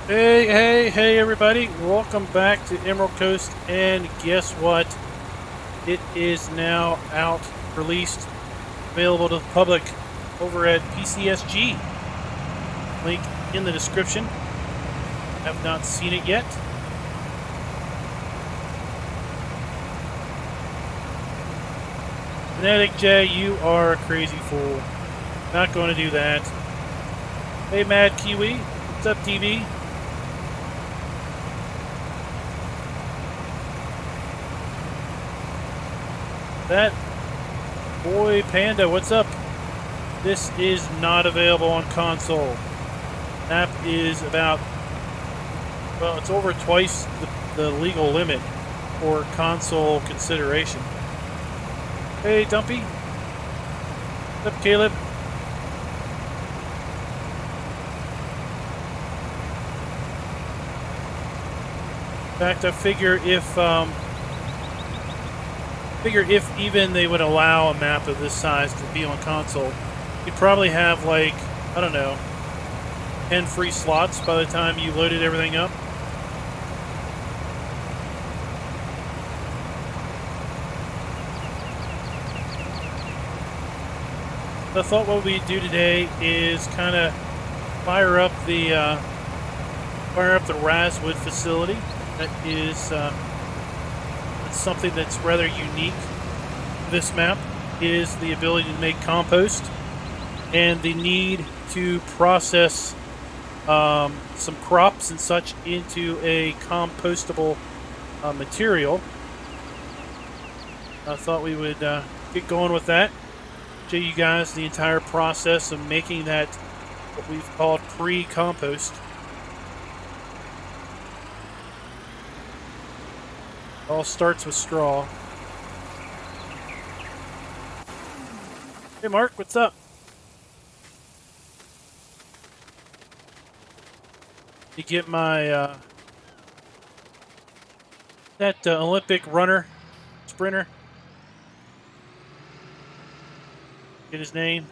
Hey, everybody. Welcome back to Emerald Coast. And guess what? It is now out, released, available to the public over at PCSG. Link in the description. Have not seen it yet. Kinetic J, you are a crazy fool. Not going to do that. Hey, Mad Kiwi. What's up, TV? That boy Panda, what's up? This is not available on console. App is about, well, it's over twice the legal limit for console consideration. Hey, Dumpy. What's up, Caleb? In fact, I figure if even they would allow a map of this size to be on console, you'd probably have, like, I don't know, 10 free slots by the time you loaded everything up. I thought what we'd do today is kind of fire up the Razwood facility. That is something that's rather unique. This map is the ability to make compost and the need to process some crops and such into a compostable material. I thought we would get going with that. Show you guys the entire process of making that, what we've called pre-compost. It all starts with straw. Hey, Mark, what's up? You get my that Olympic runner, sprinter. Get his name.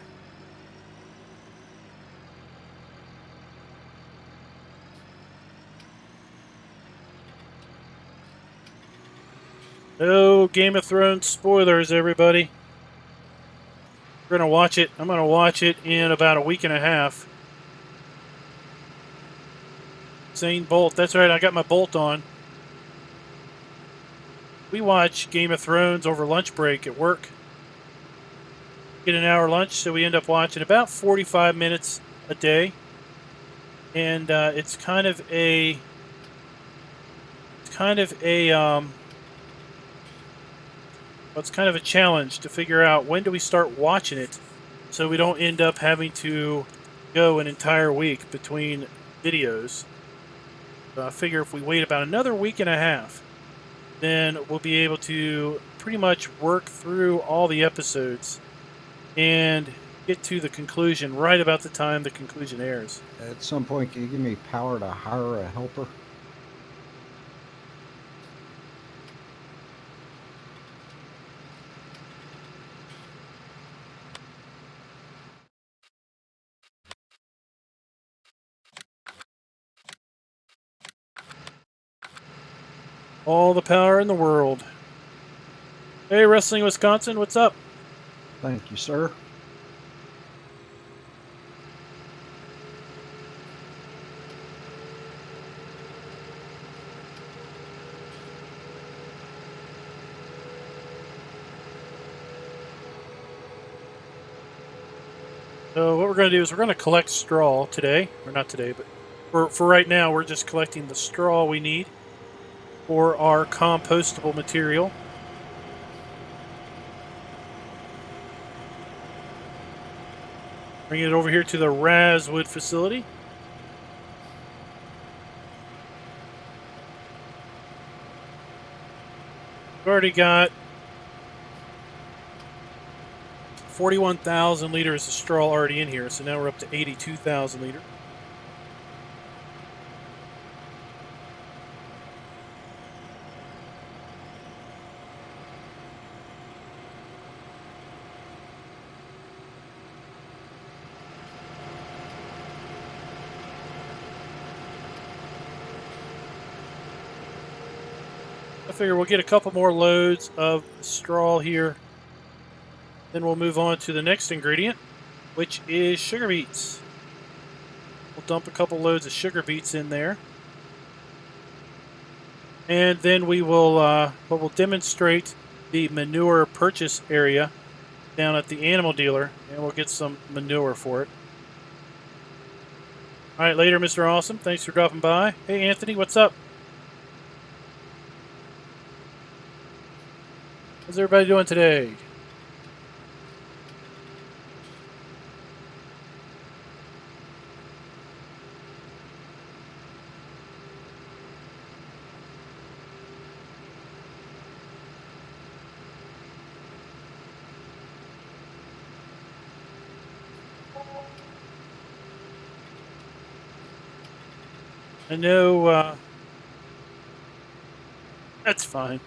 No Game of Thrones spoilers, everybody. We're gonna watch it. I'm gonna watch it in about a week and a half. Sane Bolt. That's right. I got my Bolt on. We watch Game of Thrones over lunch break at work. Get an hour lunch, so we end up watching about 45 minutes a day. And it's kind of a challenge to figure out when do we start watching it, so we don't end up having to go an entire week between videos. I figure if we wait about another week and a half, then we'll be able to pretty much work through all the episodes and get to the conclusion right about the time the conclusion airs. At some point, can you give me power to hire a helper? All the power in the world. Hey, Wrestling Wisconsin, what's up? Thank you, sir. So what we're going to do is we're going to collect straw today. Or not today, but for right now, we're just collecting the straw we need for our compostable material. Bring it over here to the Razwood facility. We've already got 41,000 liters of straw already in here, so now we're up to 82,000 liters. figure we'll get a couple more loads of straw here. Then we'll move on to the next ingredient, which is sugar beets. We'll dump a couple loads of sugar beets in there. And then we'll demonstrate the manure purchase area down at the animal dealer, and we'll get some manure for it. All right, later, Mr. Awesome. Thanks for dropping by. Hey, Anthony, what's up? How's everybody doing today? I know that's fine.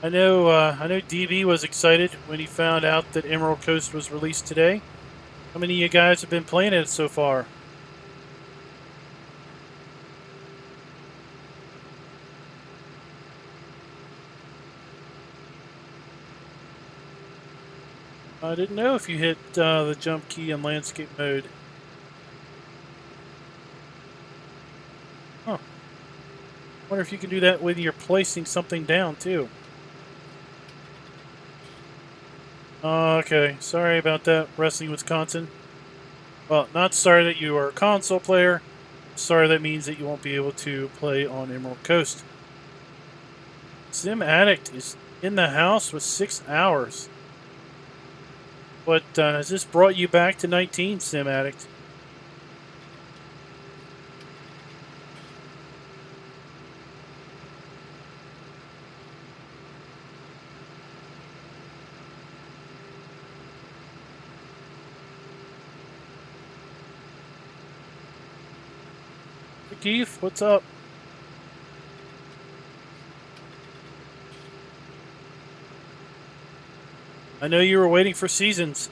I know DB was excited when he found out that Emerald Coast was released today. How many of you guys have been playing it so far? I didn't know if you hit the jump key in landscape mode. Huh. Wonder if you can do that when you're placing something down too. Okay, sorry about that, Wrestling Wisconsin. Well, not sorry that you are a console player. Sorry that means that you won't be able to play on Emerald Coast. Sim Addict is in the house with 6 hours. What has this brought you back to 19, Sim Addict? Hey, Keith, what's up? I know you were waiting for seasons.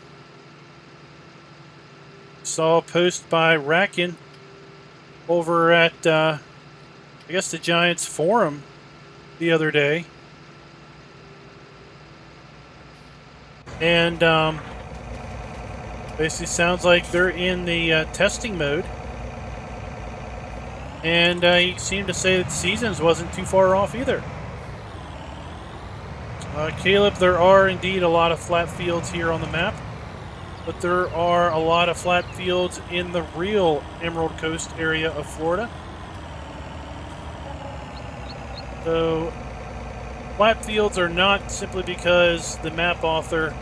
Saw a post by Rackin over at, I guess, the Giants forum the other day. And basically sounds like they're in the testing mode. And he seemed to say that seasons wasn't too far off either. Caleb, there are indeed a lot of flat fields here on the map, but there are a lot of flat fields in the real Emerald Coast area of Florida. So, flat fields are not simply because the map author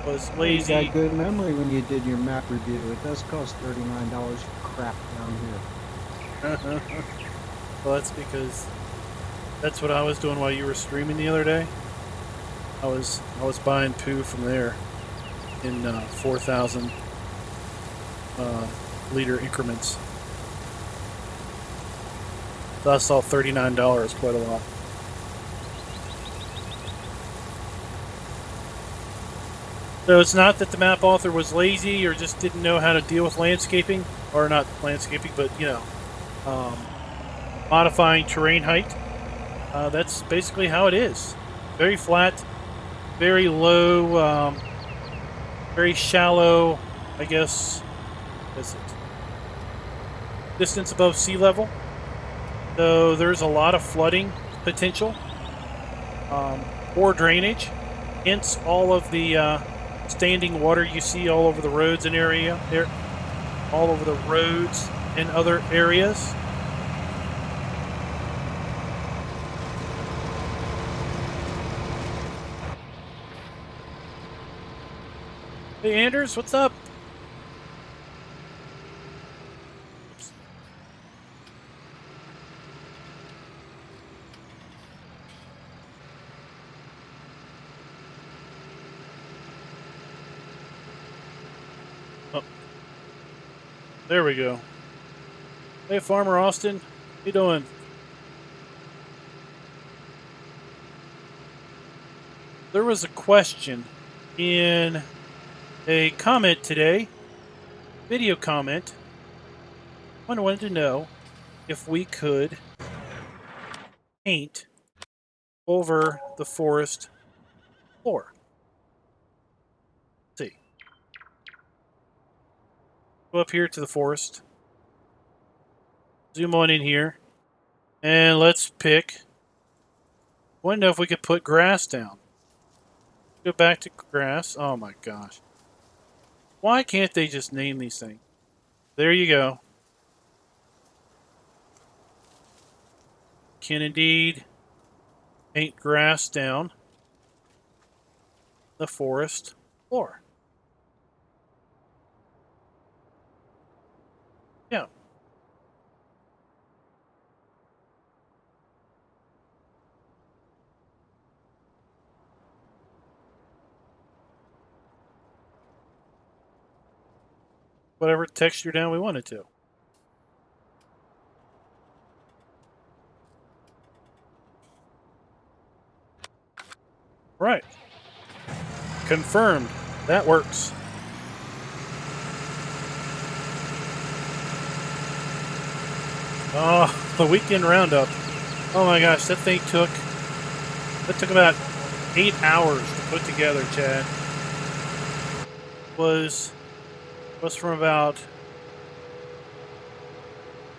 was lazy. You got good memory when you did your map review. It does cost $39 for crap down here. Well, that's because that's what I was doing while you were streaming the other day. I was buying poo from there in 4,000 liter increments. So I saw $39 quite a lot. So it's not that the map author was lazy or just didn't know how to deal with landscaping, or not landscaping, but modifying terrain height. That's basically how it is. Very flat, very low, very shallow, I guess. Is it distance above sea level? So there's a lot of flooding potential, poor drainage, hence all of the standing water you see all over the roads and all over the roads in other areas. Hey Anders, what's up? Oops. Oh, there we go. Hey Farmer Austin, how you doing? There was a question in a comment today, video comment. I wanted to know if we could paint over the forest floor. Let's see. Go up here to the forest. Zoom on in here. And let's pick. Want to know if we could put grass down. Go back to grass. Oh my gosh. Why can't they just name these things? There you go. Can indeed paint grass down the forest floor. Yeah. Whatever texture down we wanted to. Right. Confirmed. That works. Oh, the weekend roundup. Oh my gosh, that took about 8 hours to put together, Chad. Was from about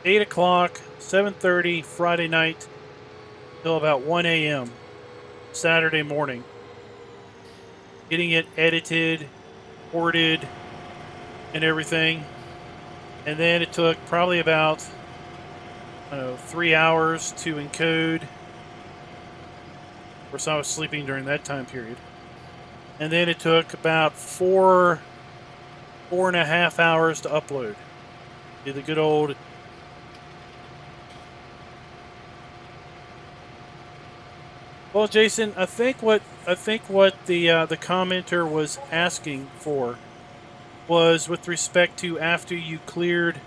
8 o'clock, 7:30 Friday night till about 1 a.m. Saturday morning. Getting it edited, recorded, and everything. And then it took probably about 3 hours to encode. Of course, I was sleeping during that time period. And then it took about 4.5 hours to upload. Did the good old. Well, Jason, I think what the commenter was asking for was with respect to after you cleared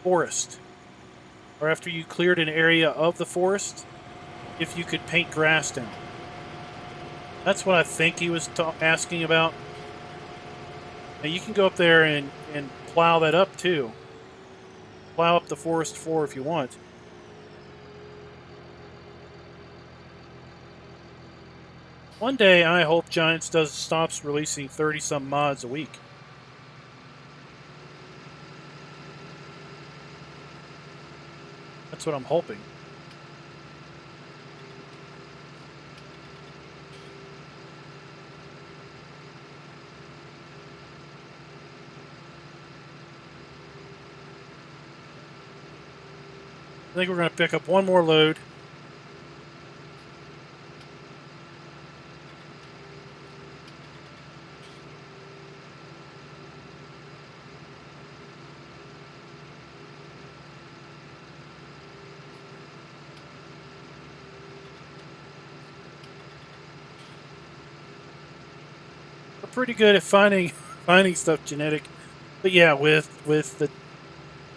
forest, or after you cleared an area of the forest, if you could paint grass down. That's what I think he was asking about. Now you can go up there and plow that up too. Plow up the forest floor if you want. One day, I hope Giants stops releasing 30-some mods a week. That's what I'm hoping. I think we're going to pick up one more load. We're pretty good at finding stuff genetic, but yeah, with the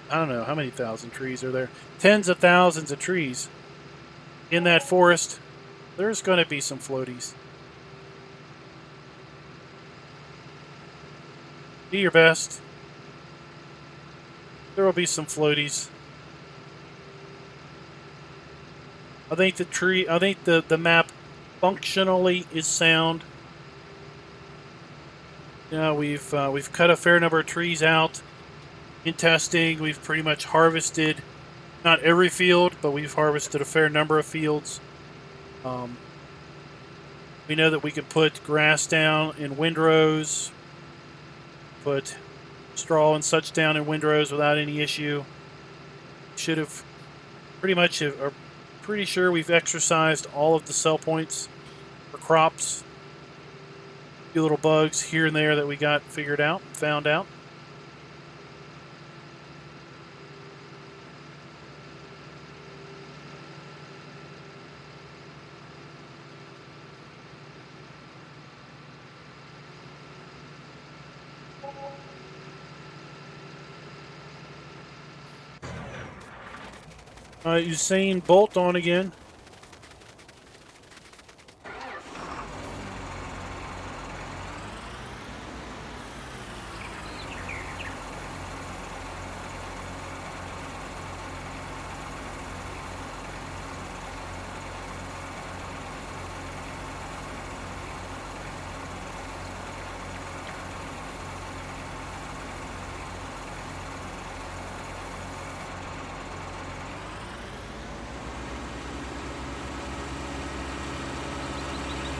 I don't know how many thousand trees are there, tens of thousands of trees in that forest. There's going to be some floaties. Do your best. There will be some floaties. I think the map functionally is sound. You know, we've cut a fair number of trees out in testing. We've pretty much harvested, not every field, but we've harvested a fair number of fields. We know that we could put grass down in windrows, put straw and such down in windrows without any issue. Should have are pretty sure we've exercised all of the sell points for crops. A few little bugs here and there that we got found out. Usain Bolt on again.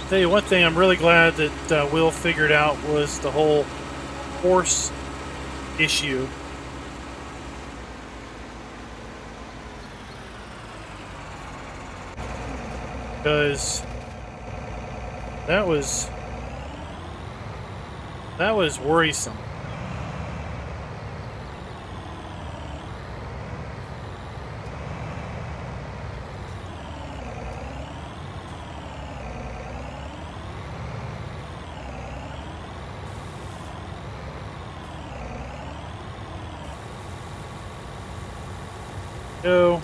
Tell you one thing, I'm really glad that Will figured out was the whole horse issue. Because that was worrisome. So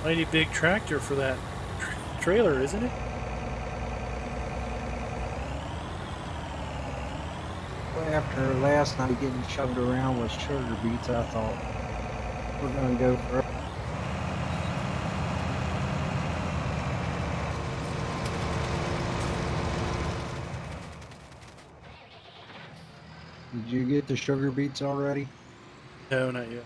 mighty big tractor for that trailer, isn't it? Well, after last night getting shoved around with sugar beets, I thought we're gonna go for it. Did you get the sugar beets already? No, not yet.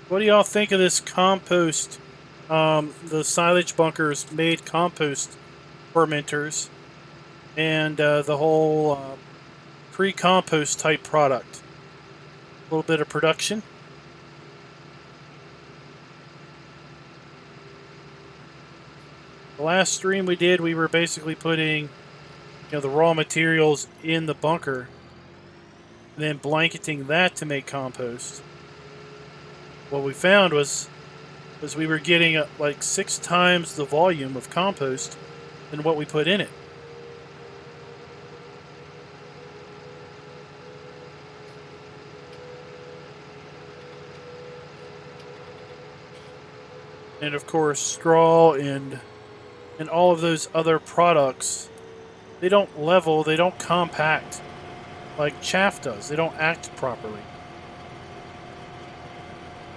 What do y'all think of this compost? The silage bunkers made compost fermenters and the whole pre-compost type product. A little bit of production. The last stream we did, we were basically putting, the raw materials in the bunker, and then blanketing that to make compost. What we found was we were getting like 6 times the volume of compost than what we put in it. And of course, straw and all of those other products, they don't level, they don't compact like chaff does. They don't act properly.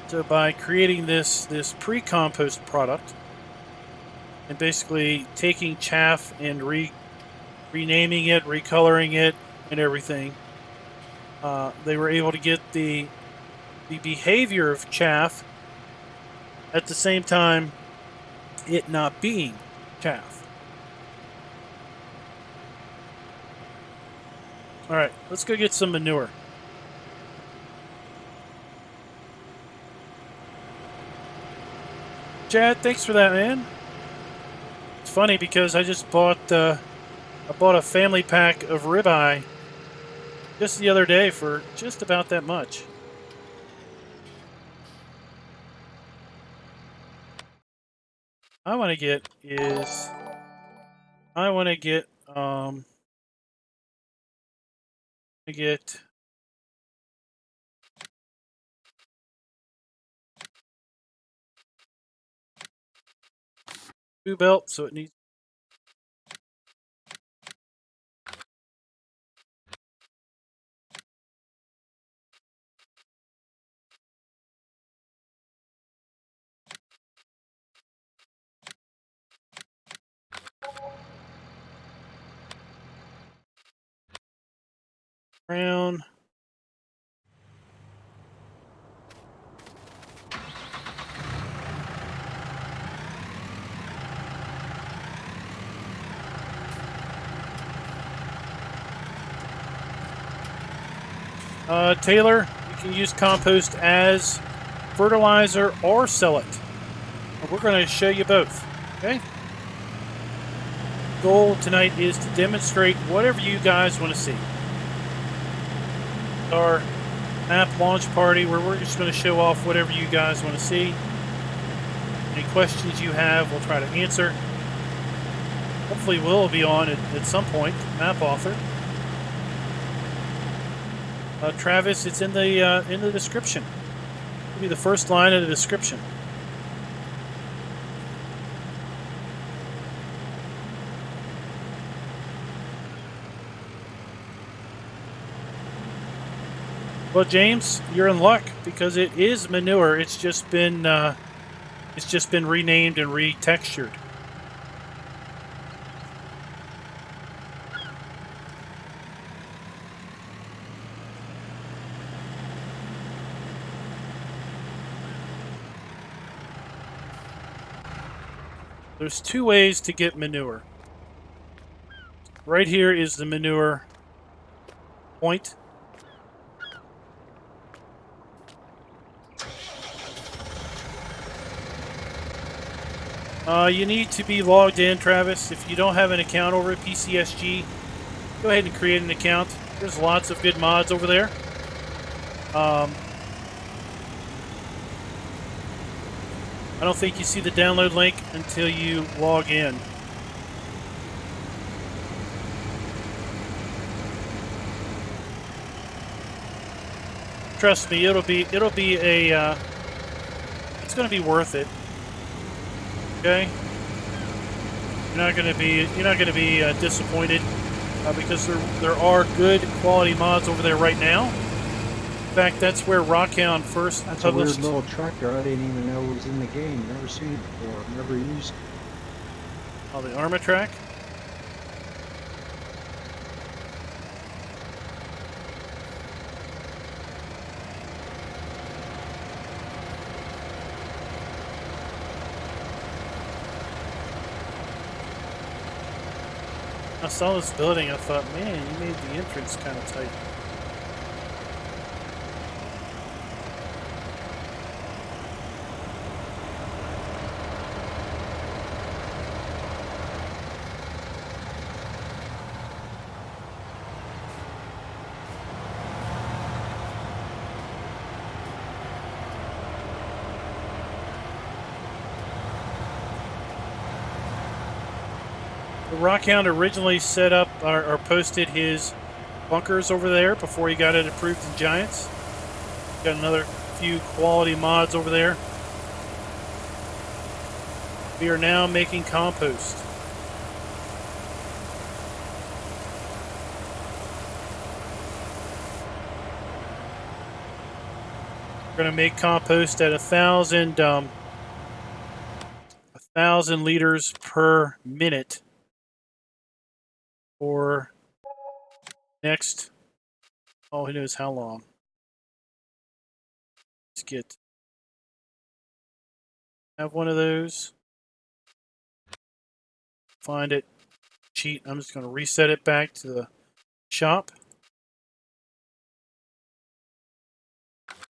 So by creating this pre-compost product and basically taking chaff and renaming it, recoloring it, and everything, they were able to get the behavior of chaff at the same time it not being chaff. All right, let's go get some manure. Chad, thanks for that, man. It's funny because I just bought a family pack of ribeye just the other day for just about that much. I want to get two belt, so it needs brown. Taylor, you can use compost as fertilizer or sell it. We're going to show you both. Okay? Goal tonight is to demonstrate whatever you guys want to see. Our map launch party where we're just going to show off whatever you guys want to see. Any questions you have, we'll try to answer. Hopefully Will will be on at some point, map author. Travis, it's in the description. It'll be the first line of the description. Well, James, you're in luck because it is manure. It's just been renamed and retextured. There's two ways to get manure. Right here is the manure point. You need to be logged in, Travis. If you don't have an account over at PCSG, go ahead and create an account. There's lots of good mods over there. I don't think you see the download link until you log in. Trust me, it'll be a it's going to be worth it. Okay, you're not going to be disappointed because there are good quality mods over there right now. In fact, that's where Rockhound first That's published. a weird little tractor. I didn't even know it was in the game. Never seen it before. Never used it. Oh, the Armatrack. I saw this building, I thought, man, you made the entrance kind of tight. Rockhound originally set up or posted his bunkers over there before he got it approved in Giants. Got another few quality mods over there. We are now making compost. We're going to make compost at 1,000 liters per minute for next, oh, who knows how long. Let's have one of those. Find it. Cheat. I'm just going to reset it back to the shop. I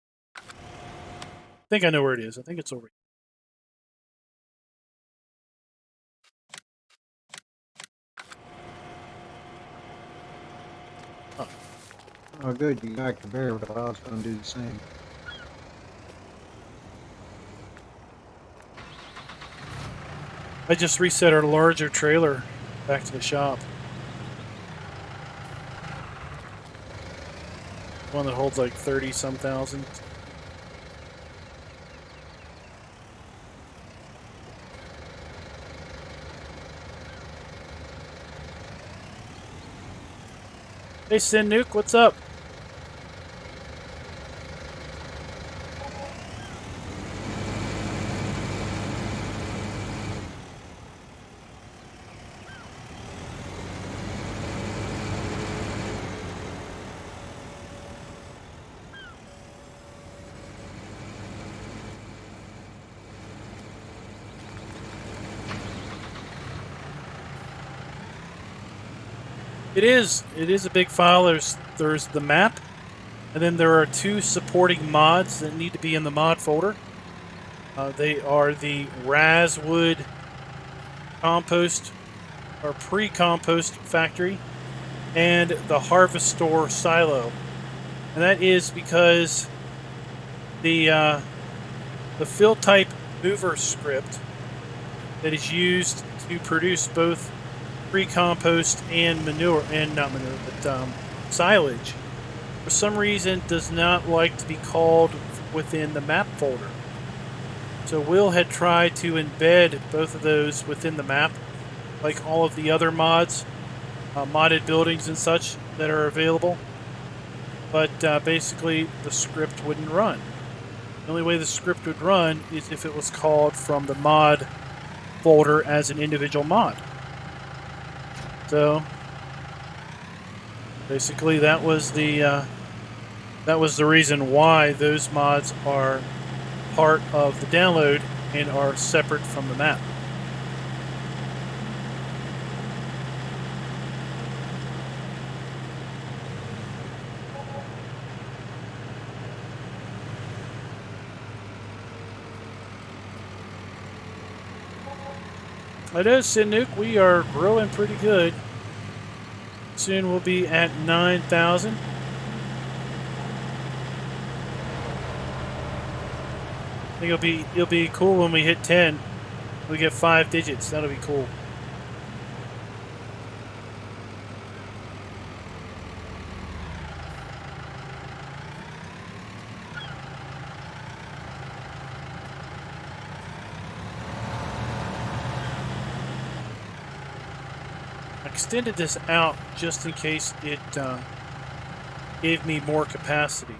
think I know where it is. I think it's over here. Oh, good. You got conveyor, but I was going to do the same. I just reset our larger trailer back to the shop. One that holds like 30-some thousand. Hey, Sin Nuke, what's up? It is a big file. There's the map, and then there are two supporting mods that need to be in the mod folder. They are the Razwood compost or pre-compost factory and the Harvestor silo, and that is because the fill type mover script that is used to produce both pre-compost and manure, and not manure, but silage, for some reason does not like to be called within the map folder. So Will had tried to embed both of those within the map, like all of the other mods, modded buildings and such that are available. But basically, the script wouldn't run. The only way the script would run is if it was called from the mod folder as an individual mod. So basically, that was the reason why those mods are part of the download and are separate from the map. It is, Sinuk. We are growing pretty good. Soon we'll be at 9,000. I think it'll be cool when we hit 10. We get 5 digits. That'll be cool. I extended this out just in case it gave me more capacity.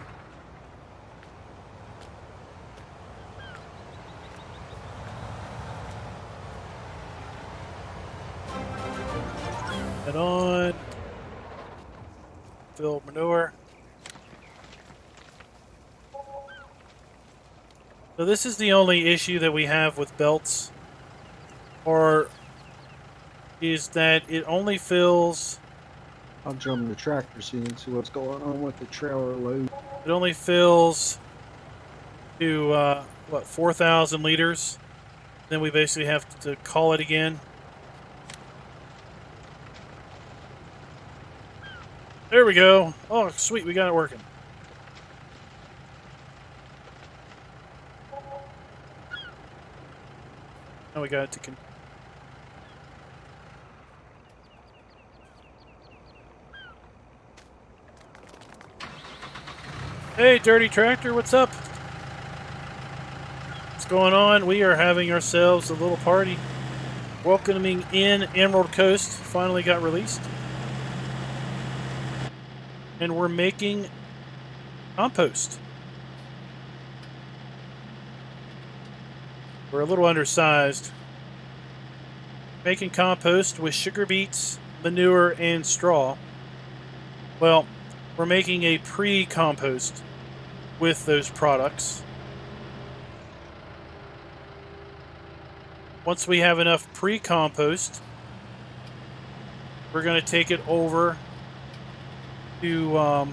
Head on. Fill manure. So this is the only issue that we have with belts, or is that it only fills. I'll jump in the tractor scene and see what's going on with the trailer load. It only fills to what, 4,000 liters. Then we basically have to call it again. There we go. Oh, sweet, we got it working. Now we got it to. Hey, Dirty Tractor, what's up? What's going on? We are having ourselves a little party. Welcoming in Emerald Coast. Finally got released. And we're making compost. We're a little undersized. Making compost with sugar beets, manure, and straw. Well, we're making a pre-compost with those products. Once we have enough pre-compost, we're going to take it over to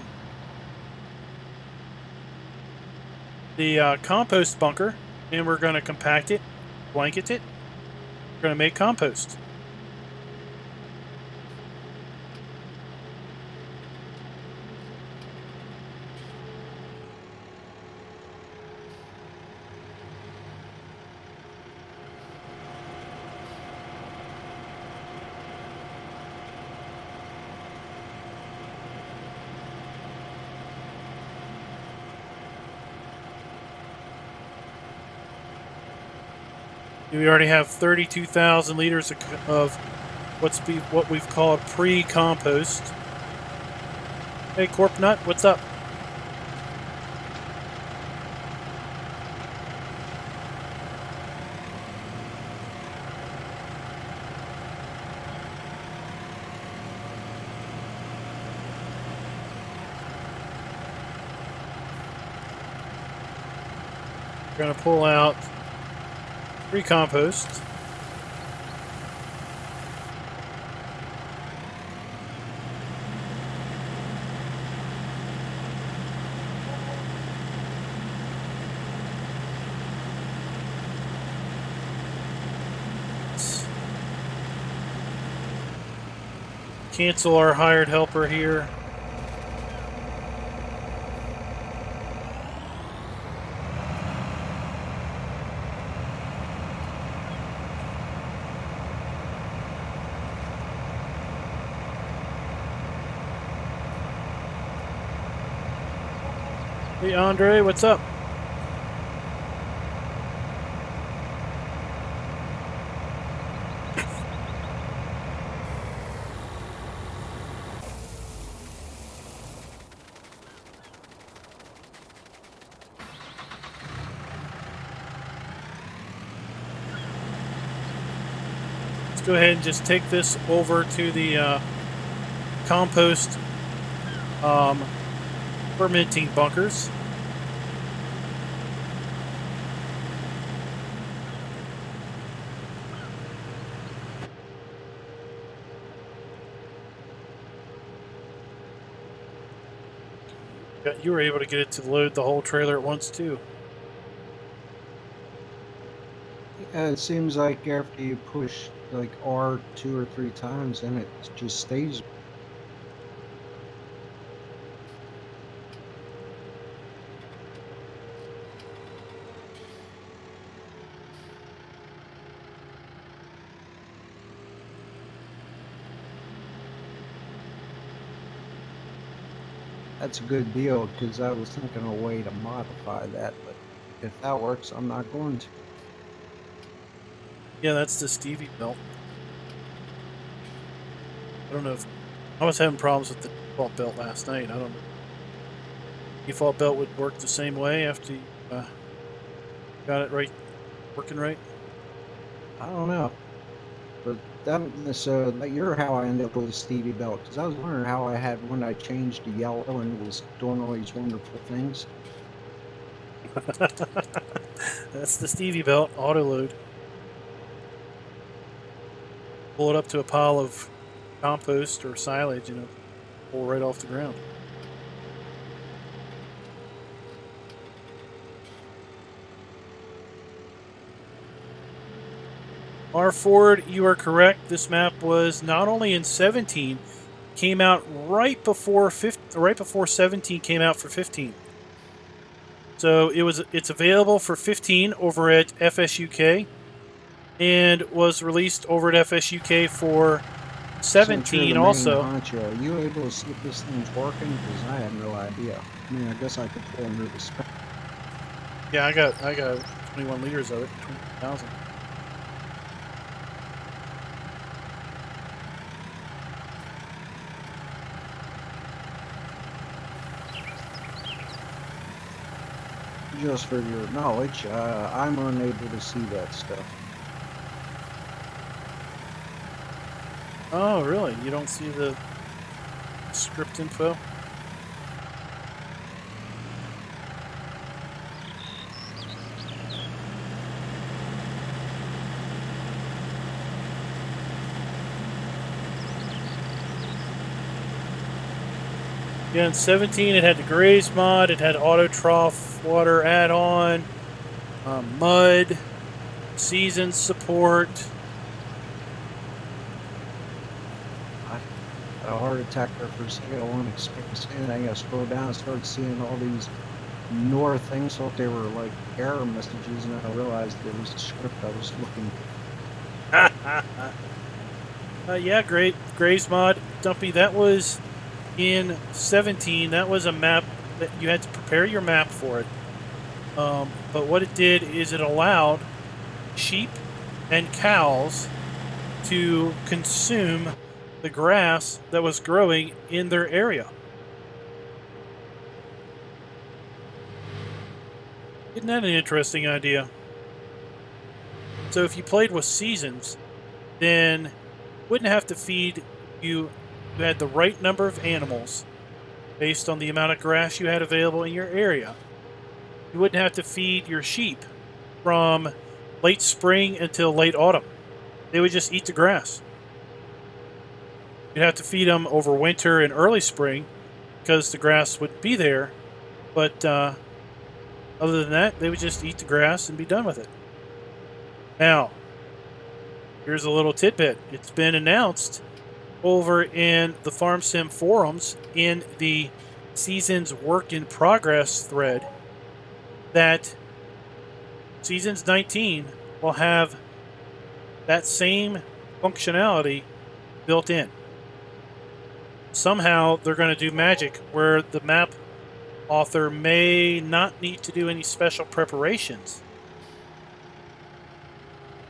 the compost bunker, and we're going to compact it, blanket it. We're going to make compost. We already have 32,000 liters of what we've called pre-compost. Hey, Corp Nut, what's up? We're going to pull out pre-compost. Cancel our hired helper here. Hey, Andre, what's up? Let's go ahead and just take this over to the compost fermenting bunkers. You were able to get it to load the whole trailer at once, too. Yeah, it seems like after you push like R 2 or 3 times, then it just stays. That's a good deal because I was thinking of a way to modify that, but if that works, I'm not going to. Yeah, that's the Stevie belt. I don't know if I was having problems with the default belt last night. I don't know. Default belt would work the same way after you got it right, working right. I don't know, but you're how I ended up with a Stevie belt because I was wondering how I had when I changed to yellow and it was doing all these wonderful things. That's the Stevie belt auto load. Pull it up to a pile of compost or silage, and it'll pull right off the ground. R Ford, you are correct. This map was not only in 17, came out right before 17 came out for 15. So it's available for 15 over at FSUK and was released over at FSUK for Since you're 17 the main also. honcho, are you able to see if this thing's working? Because I have no idea. I mean, I guess I could pull under the spec. Yeah, I got 21 liters of it, 20,000. Just for your knowledge, I'm unable to see that stuff. Oh, really? You don't see the script info? Yeah, in 17 it had the graze mod, it had auto trough water add-on, mud, season support. I had a heart attack there for a second. I wasn't expecting anything. I scrolled down and started seeing all these Nora things. Thought they were like error messages, and I realized it was the script I was looking for. Yeah, great. Graze mod, Dumpy, that was in 17. That was a map that you had to prepare your map for it. But what it did is it allowed sheep and cows to consume the grass that was growing in their area. Isn't that an interesting idea? So if you played with seasons, then you wouldn't have to feed you had the right number of animals based on the amount of grass you had available in your area. You wouldn't have to feed your sheep from late spring until late autumn. They would just eat the grass. You'd have to feed them over winter and early spring because the grass would be there. But other than that, they would just eat the grass and be done with it. Now, here's a little tidbit. It's been announced over in the Farm Sim forums in the Seasons Work in Progress thread that Seasons 19 will have that same functionality built in. Somehow they're going to do magic where the map author may not need to do any special preparations.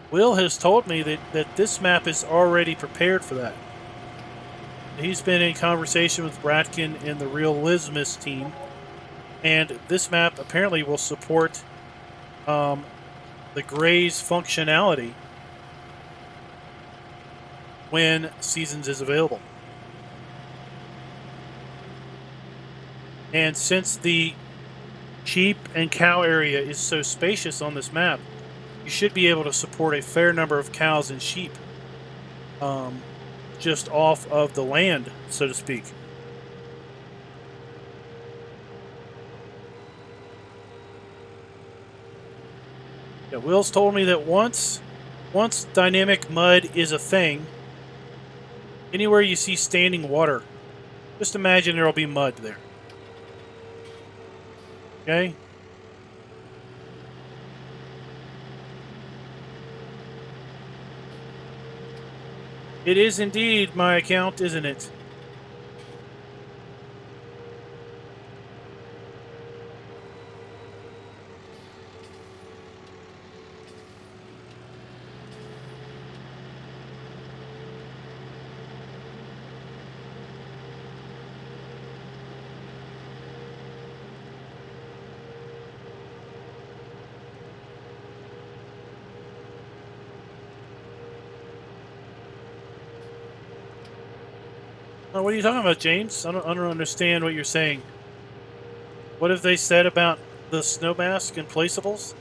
Will has told me that this map is already prepared for that. He's been in conversation with Bratkin and the Realismus team, and this map apparently will support the Gray's functionality when Seasons is available. And since the sheep and cow area is so spacious on this map, you should be able to support a fair number of cows and sheep just off of the land, so to speak. Yeah, Will's told me that once dynamic mud is a thing, anywhere you see standing water, just imagine there'll be mud there. Okay? It is indeed my account, isn't it? Oh, what are you talking about, James? I don't understand what you're saying. What have they said about the snow mask and placeables?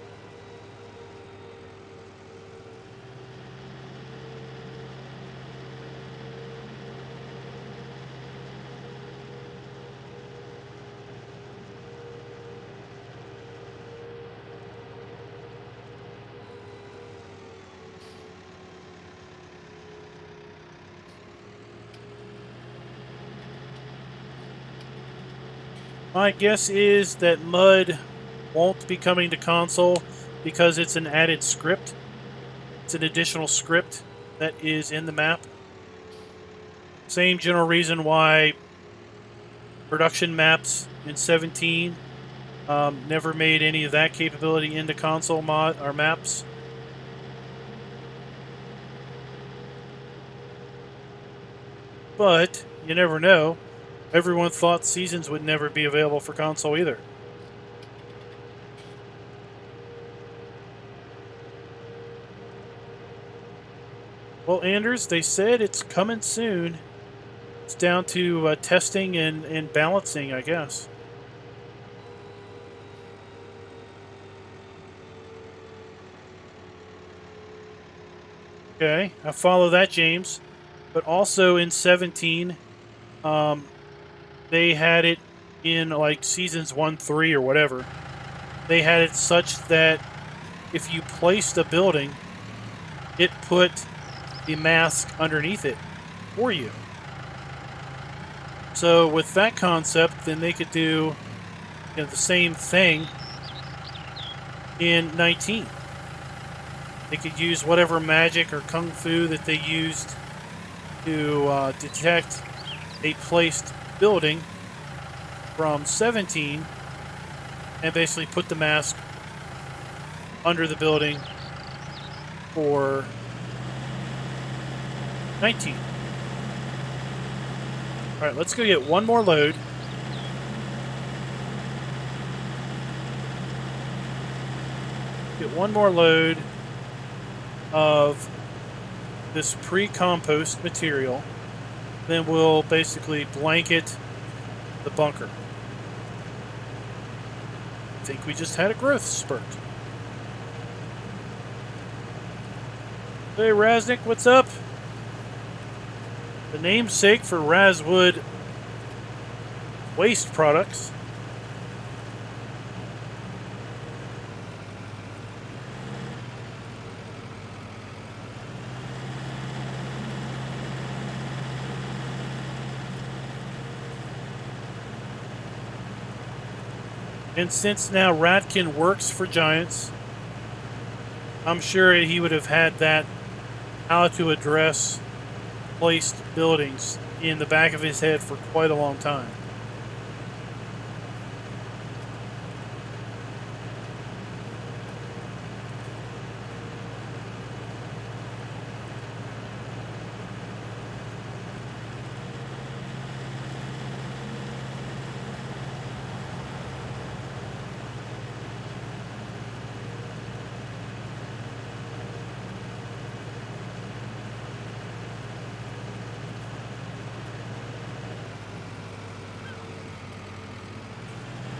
My guess is that mud won't be coming to console because it's an added script. It's an additional script that is in the map. Same general reason why production maps in 17 never made any of that capability into console mod or maps. But you never know. Everyone thought Seasons would never be available for console either. Well, Anders, they said it's coming soon. It's down to testing and balancing, I guess. Okay, I follow that, James. But also in 17, they had it in like seasons 1, 3, or whatever. They had it such that if you placed a building, it put the mask underneath it for you. So with that concept, then they could do the same thing in 19. They could use whatever magic or kung fu that they used to detect a placed building from 17 and basically put the mask under the building for 19. All right, let's go get one more load. Get one more load of this pre-compost material. Then we'll basically blanket the bunker. I think we just had a growth spurt. Hey, Raznik, what's up? The namesake for Razwood waste products. And since now Ratkin works for Giants, I'm sure he would have had that how to address placed buildings in the back of his head for quite a long time.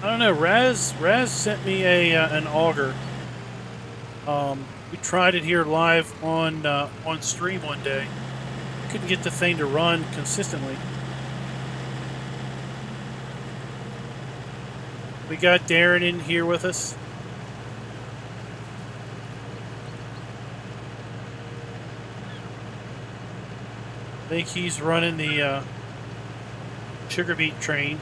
I don't know. Raz sent me a an auger. We tried it here live on stream one day. Couldn't get the thing to run consistently. We got Darren in here with us. I think he's running the sugar beet train.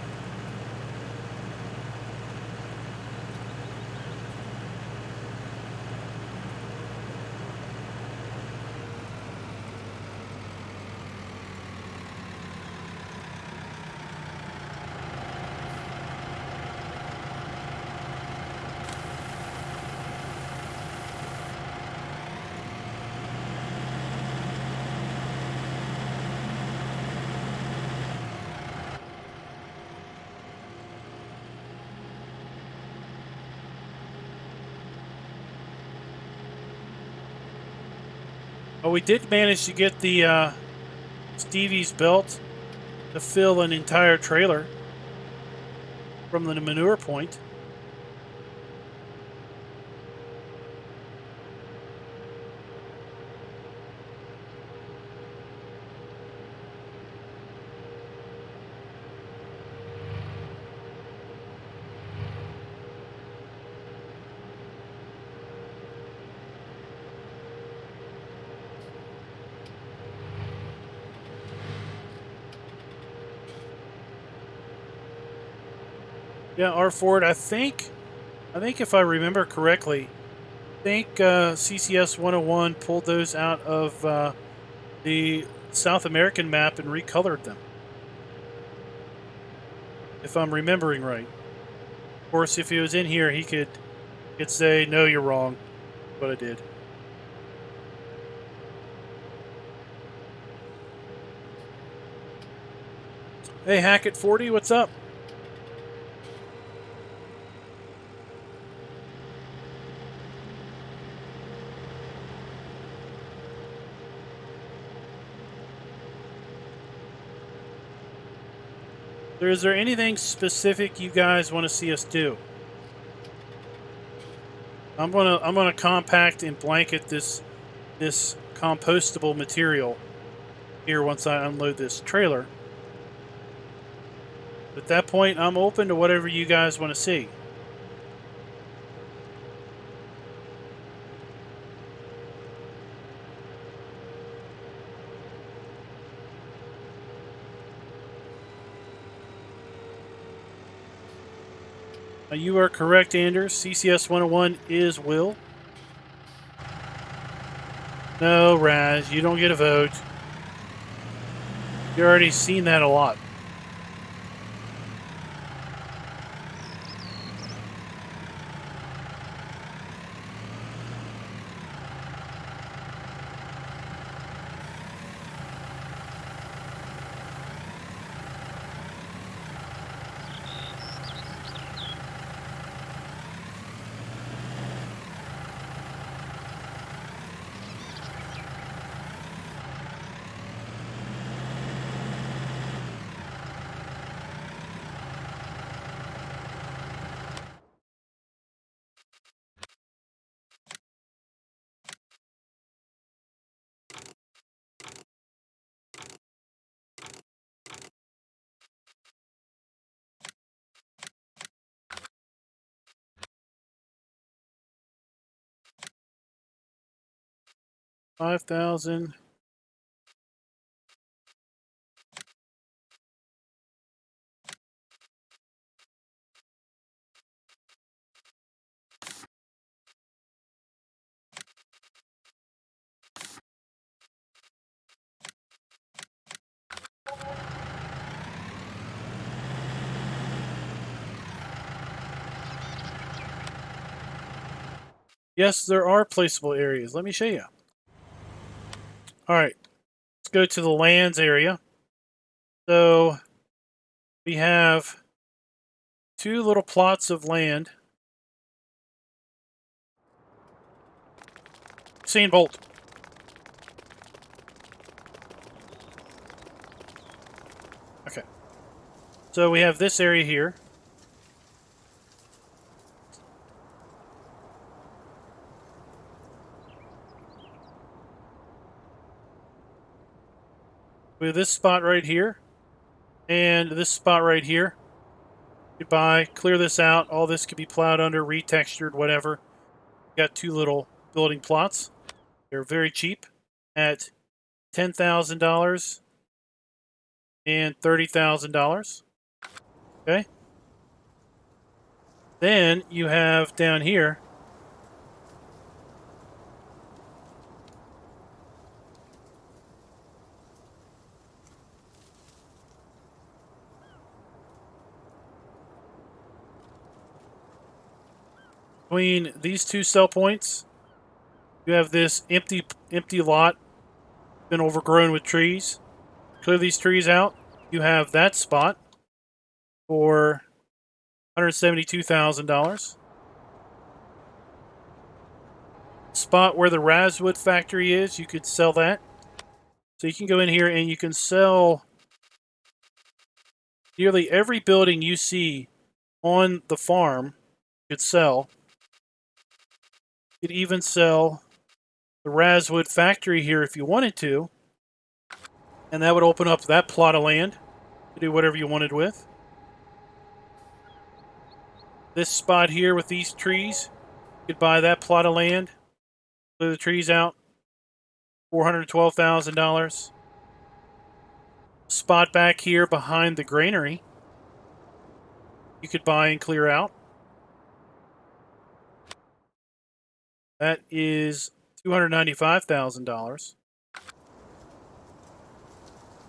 Oh, we did manage to get the Stevie's belt to fill an entire trailer from the manure point. Yeah, R Ford. I think if I remember correctly, I think CCS 101 pulled those out of the South American map and recolored them. If I'm remembering right. Of course, if he was in here, he could say, "No, you're wrong." But I did. Hey, Hackett 40, what's up? Is there anything specific you guys want to see us do? I'm gonna compact and blanket this compostable material here once I unload this trailer. At that point, I'm open to whatever you guys want to see. You are correct, Anders. CCS 101 is Will. No, Raz, you don't get a vote. You already seen that a lot. $5,000. Yes, there are placeable areas. Let me show you. All right, let's go to the lands area. So we have two little plots of land. Usain Bolt. Okay. So we have this area here. with this spot right here and this spot right here. Goodbye. Clear this out. All this could be plowed under, retextured, whatever. Got two little building plots. They're very cheap at $10,000 and $30,000. Okay. Then you have down here between these two sell points, you have this empty lot, been overgrown with trees. Clear these trees out. You have that spot for $172,000. Spot where the Razwood factory is, you could sell that. So you can go in here and you can sell nearly every building you see on the farm. You could sell. You could even sell the Razwood factory here if you wanted to. And that would open up that plot of land to do whatever you wanted with. This spot here with these trees, you could buy that plot of land, clear the trees out, $412,000. Spot back here behind the granary, you could buy and clear out. That is $295,000.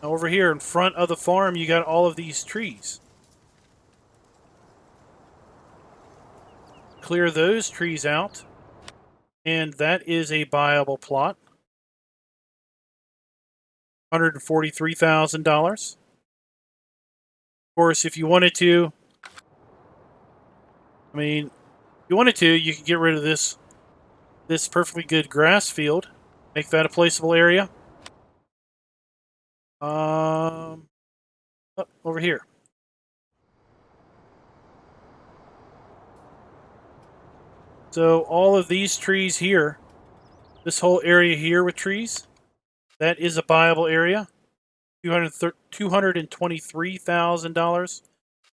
Now over here in front of the farm, you got all of these trees. Clear those trees out, and that is a buyable plot. $143,000. Of course, if you wanted to, if you wanted to, you could get rid of this perfectly good grass field, make that a placeable area. Over here. So all of these trees here, this whole area here with trees, that is a buyable area. $223,000.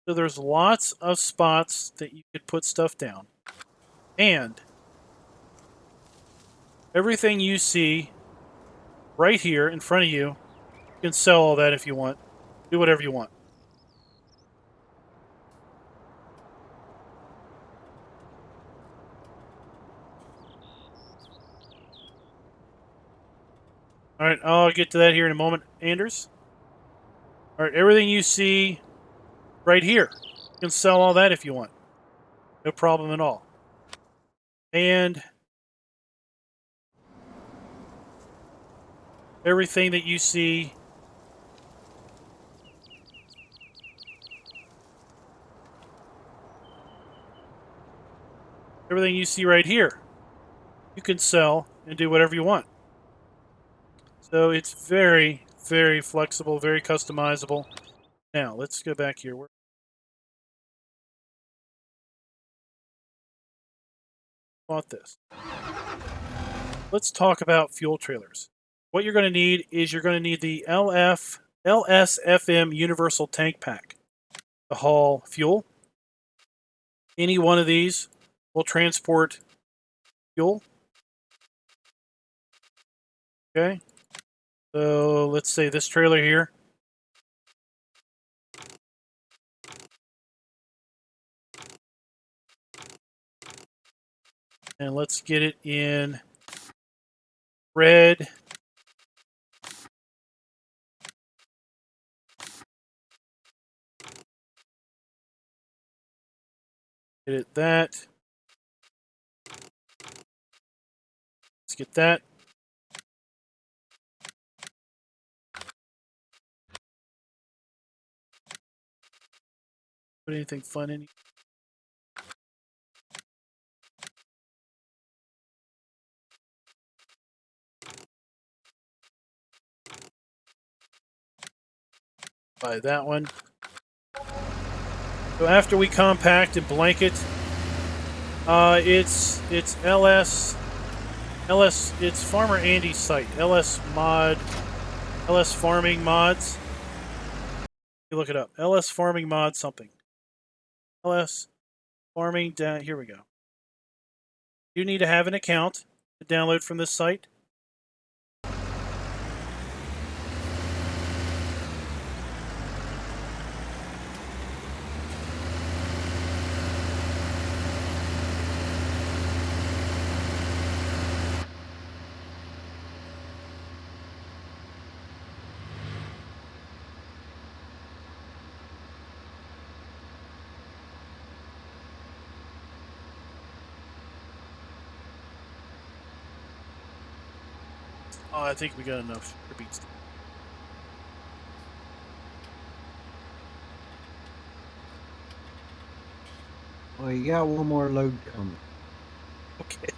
So there's lots of spots that you could put stuff down. And everything you see right here in front of you, you can sell all that if you want. Do whatever you want. All right, I'll get to that here in a moment, Anders. All right, everything you see right here, you can sell all that if you want. No problem at all. And everything that you see right here, you can sell and do whatever you want. So it's very, very flexible, very customizable. Now, let's go back here. Bought this. Let's talk about fuel trailers. What you're going to need is you're going to need the LSFM Universal Tank Pack to haul fuel. Any one of these will transport fuel. Okay. So let's say this trailer here. And let's get it in red. Get it that. Let's get that. Put anything fun in here? Buy that one. So after we compact and blanket, it's LS. It's Farmer Andy's site. LS LS farming mods. You look it up. LS farming mod something. LS farming down. Here we go. You need to have an account to download from this site. Oh, I think we got enough beats. Well, you got one more load coming. Okay.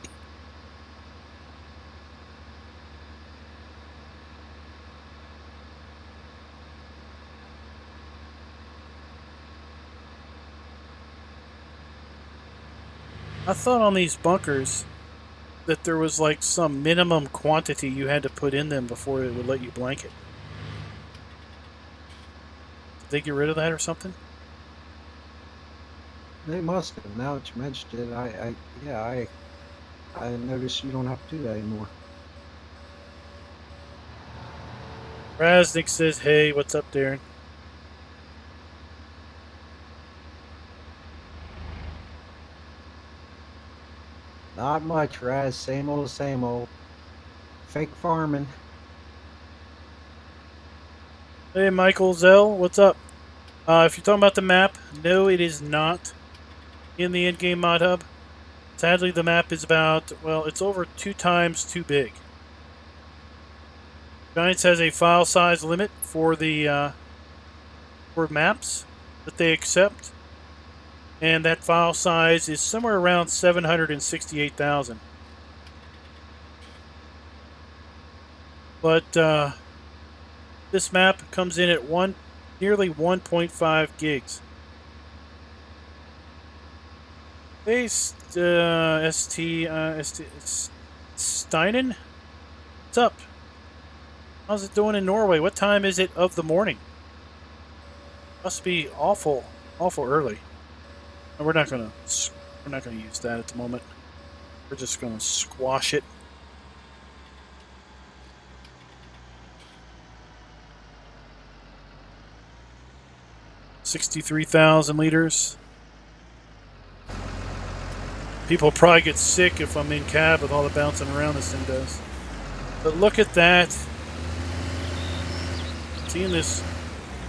I thought on these bunkers that there was like some minimum quantity you had to put in them before it would let you blanket. Did they get rid of that or something? They must have. Now that you mentioned it, I noticed you don't have to do that anymore. Raznik says, "Hey, what's up, Darren?" Not much, Raz. Same old, same old. Fake farming. Hey, Michael Zell, what's up? If you're talking about the map, no, it is not in the in-game mod hub. Sadly, the map is about, well, it's over 2 times too big. Giants has a file size limit for the for maps that they accept, and that file size is somewhere around 768,000. But this map comes in at nearly 1.5 gigs. Base Steinen? What's up? How's it doing in Norway? What time is it of the morning? Must be awful early. And we're not gonna use that at the moment. We're just gonna squash it. $63,000 liters. People probably get sick if I'm in cab with all the bouncing around this thing does. But look at that. Seeing this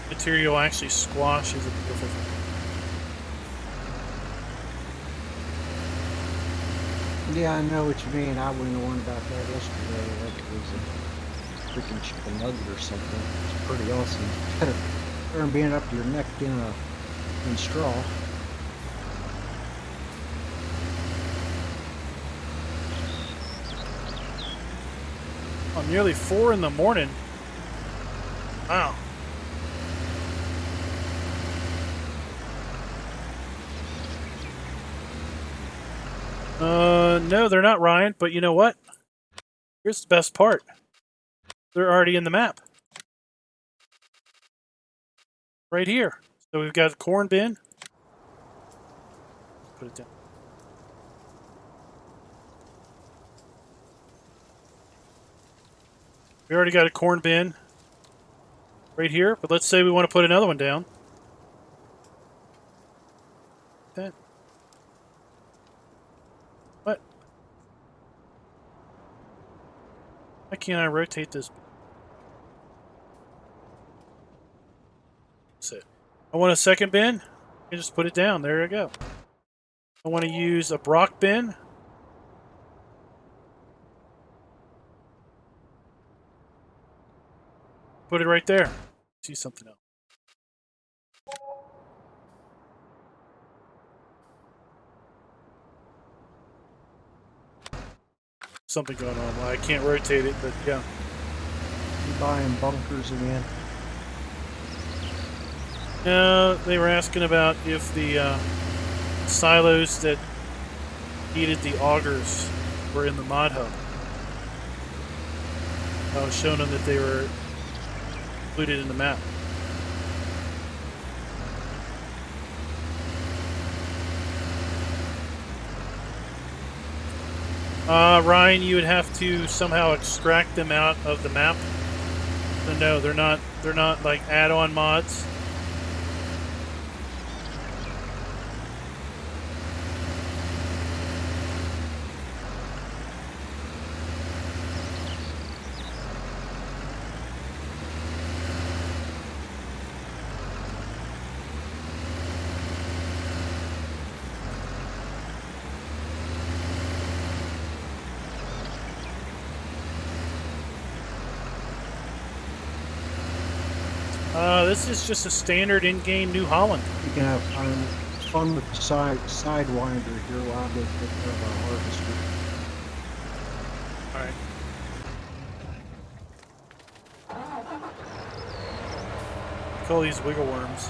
material actually squash is a beautiful thing. Yeah, I know what you mean. I wouldn't have wondered about that yesterday. Like it was a freaking chicken nugget or something. It's pretty awesome. Better than being up to your neck in straw. Oh, nearly 4 in the morning. Wow. No, they're not, Ryan. But you know what? Here's the best part. They're already in the map. Right here. So we've got a corn bin. Put it down. We already got a corn bin right here, but let's say we want to put another one down. That. What? Why can't I rotate this? That's it. I want a second bin. I just put it down. There you go. I want to use a Brock bin. Put it right there. See something else. Something going on. Well, I can't rotate it, but yeah. You buying bunkers again? No, they were asking about if the silos that needed the augers were in the mod hub. I was showing them that they were included in the map. Ryan, you would have to somehow extract them out of the map. So no, they're not like add-on mods. This is just a standard in-game New Holland. You can have fun with the sidewinder here while I go take care of our harvester. All right. Call these wiggle worms.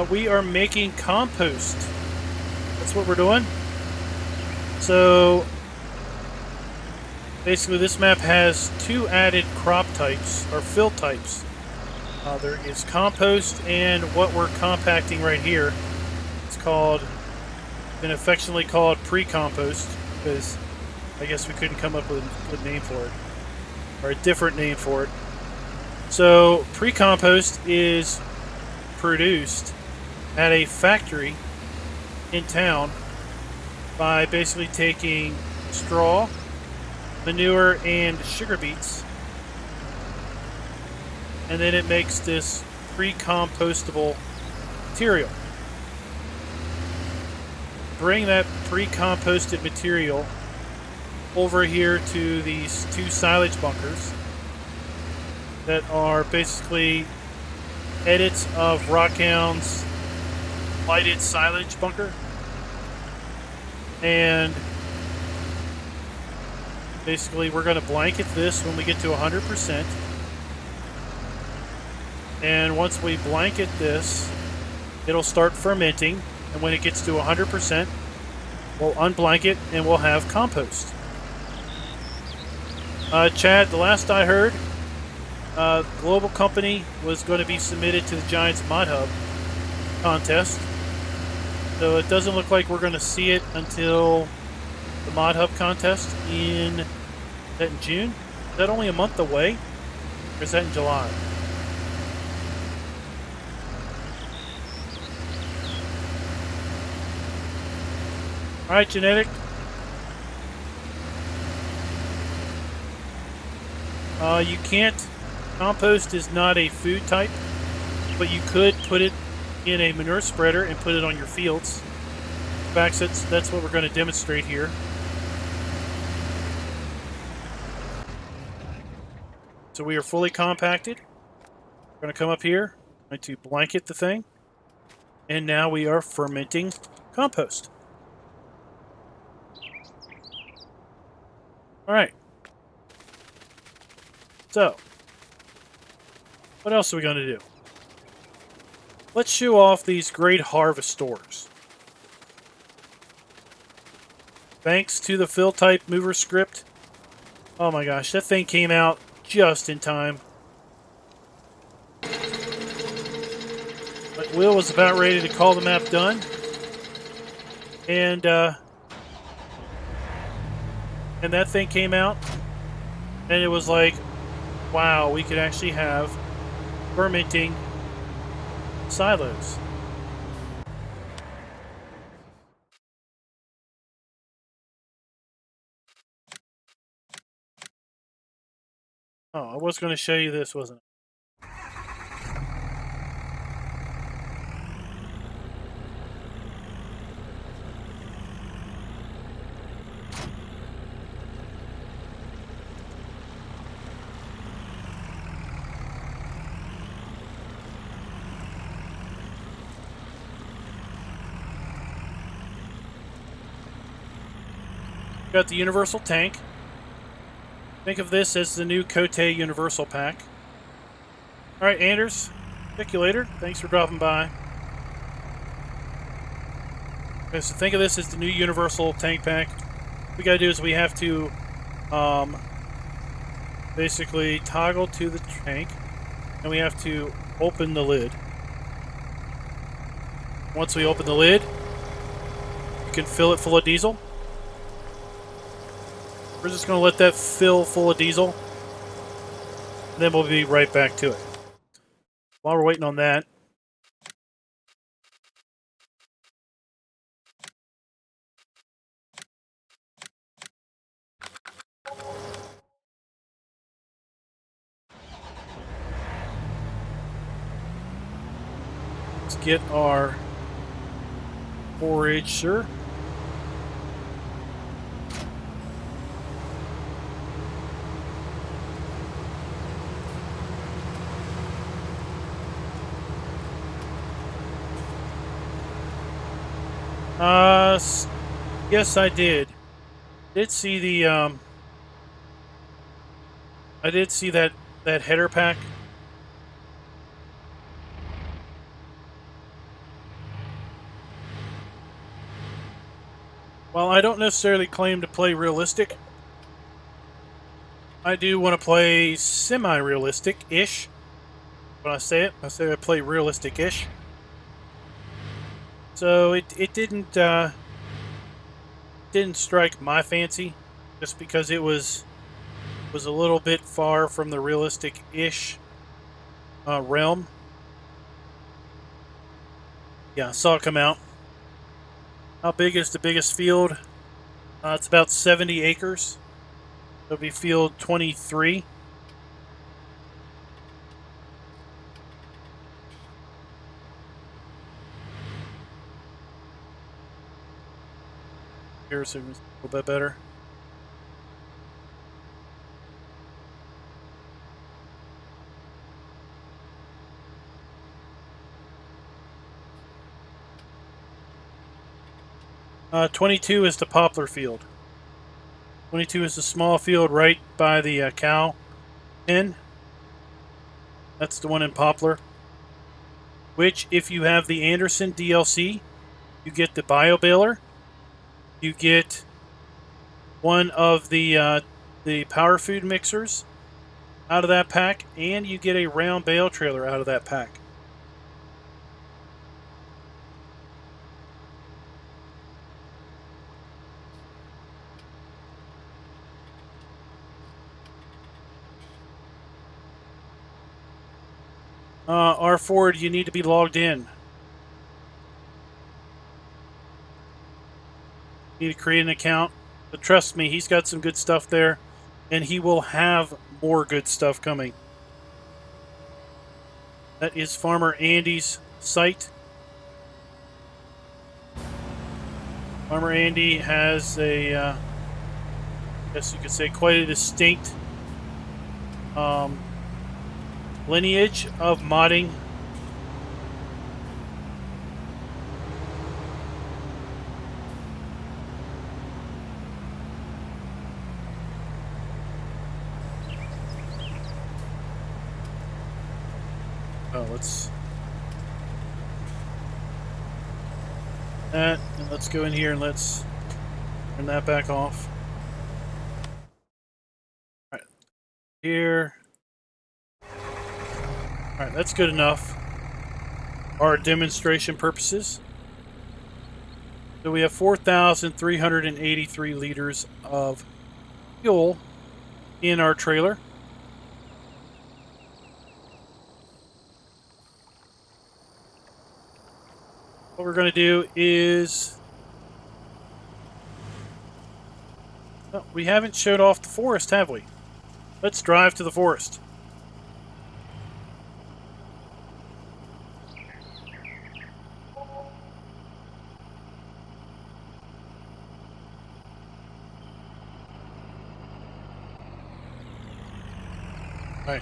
We are making compost. That's what we're doing. So basically this map has two added crop types, or fill types. There is compost and what we're compacting right here. It's been affectionately called pre-compost, because I guess we couldn't come up with a good name for it, or a different name for it. So pre-compost is produced at a factory in town by basically taking straw, manure, and sugar beets, and then it makes this pre-compostable material. Bring that pre-composted material over here to these two silage bunkers that are basically edits of Rockhound's lighted silage bunker, and basically we're going to blanket this when we get to 100%, and once we blanket this it'll start fermenting, and when it gets to 100% we'll unblanket and we'll have compost. Chad, the last I heard, Global Company was going to be submitted to the Giants Mod Hub contest. So it doesn't look like we're going to see it until the Mod Hub contest is that in June? Is that only a month away? Or is that in July? Alright, Genetic. You can't. Compost is not a food type, but you could put it in a manure spreader and put it on your fields. In fact, that's what we're going to demonstrate here. So we are fully compacted. We're going to come up here, going to blanket the thing, and now we are fermenting compost. All right. So, what else are we going to do? Let's show off these great harvest stores. Thanks to the fill type mover script. Oh my gosh, that thing came out just in time. But Will was about ready to call the map done. And that thing came out. And it was like, wow, we could actually have fermenting silos. Oh, I was going to show you this, wasn't I? Got the universal tank. Think of this as the new Cote Universal Pack. All right, Anders. Check you later. Thanks for dropping by. Okay, so think of this as the new universal tank pack. What we got to do is we have to basically toggle to the tank, and we have to open the lid. Once we open the lid, you can fill it full of diesel. We're just going to let that fill full of diesel, and then we'll be right back to it. While we're waiting on that, let's get our forager. Yes, I did. Did see the I did see that header pack. While I don't necessarily claim to play realistic, I do want to play semi-realistic-ish. When I say it, I say I play realistic-ish. So it didn't strike my fancy, just because it was a little bit far from the realistic-ish realm. Yeah, I saw it come out. How big is the biggest field? It's about 70 acres. It'll be field 23. Here's a little bit better. 22 is the poplar field. 22 is the small field right by the cow pen. That's the one in poplar. Which, if you have the Anderson DLC, you get the bio baler. You get one of the power food mixers out of that pack, and you get a round bale trailer out of that pack. R Ford, you need to be logged in. You need to create an account. But trust me, he's got some good stuff there, and he will have more good stuff coming. That is Farmer Andy's site. Farmer Andy has a, I guess you could say, quite a distinct lineage of modding. Oh, let's that, and let's go in here and let's turn that back off. All right, here. All right, that's good enough. Our demonstration purposes. So we have 4,383 liters of fuel in our trailer. What we're going to do is, well, we haven't showed off the forest, have we? Let's drive to the forest. All right.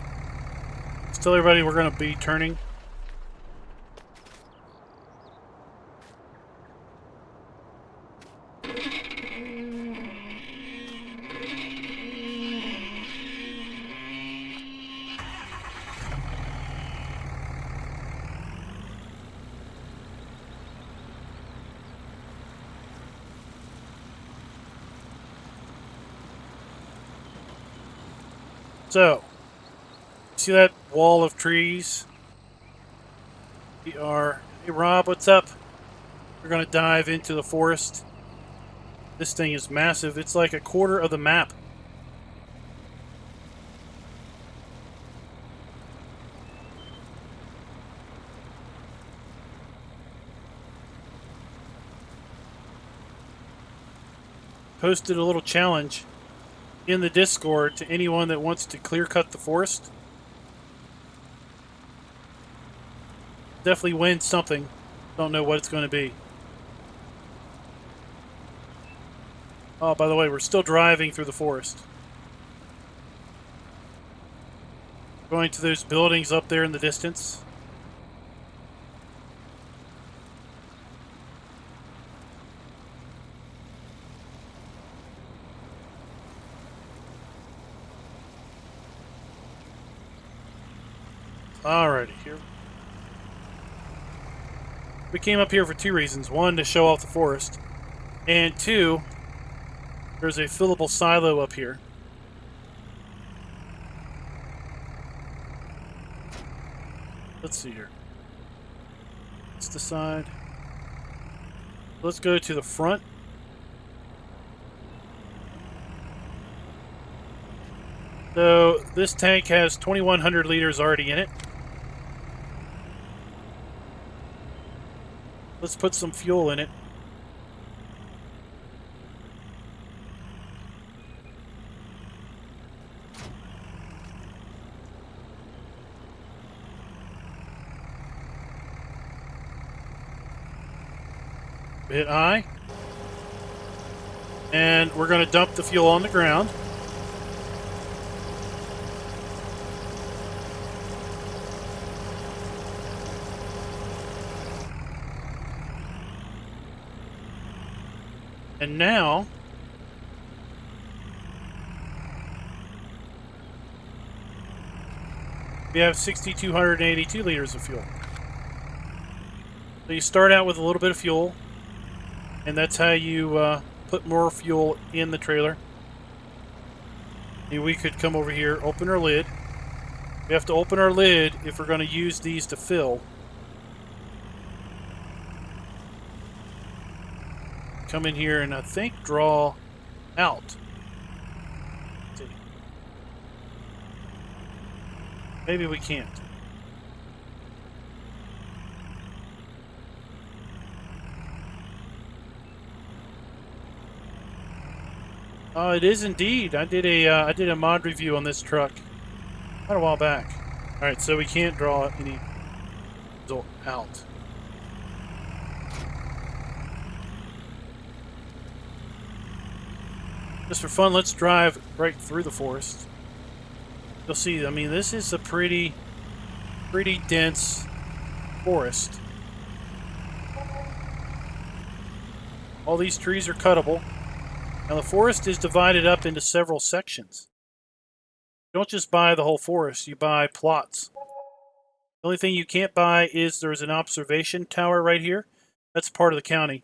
Let's tell everybody we're going to be turning. So, see that wall of trees? We are... Hey, Rob, what's up? We're going to dive into the forest. This thing is massive. It's like a quarter of the map. Posted a little challenge in the Discord to anyone that wants to clear cut the forest. Definitely win something. Don't know what it's going to be. Oh, by the way, we're still driving through the forest. Going to those buildings up there in the distance. Alrighty, here. We came up here for two reasons. One, to show off the forest. And two, there's a fillable silo up here. Let's see here. Let's decide. Let's go to the front. So this tank has 2,100 liters already in it. Let's put some fuel in it. Hit I. And we're going to dump the fuel on the ground. And now, we have 6,282 liters of fuel. So you start out with a little bit of fuel, and that's how you put more fuel in the trailer. And we could come over here, open our lid. We have to open our lid if we're going to use these to fill. Come in here and I think draw out. Let's see. Maybe we can't. It is indeed. I did a mod review on this truck quite a while back. All right, so we can't draw any result out. Just for fun, let's drive right through the forest. You'll see, I mean, this is a pretty dense forest. All these trees are cuttable. Now the forest is divided up into several sections. You don't just buy the whole forest, you buy plots. The only thing you can't buy is there's an observation tower right here. That's part of the county.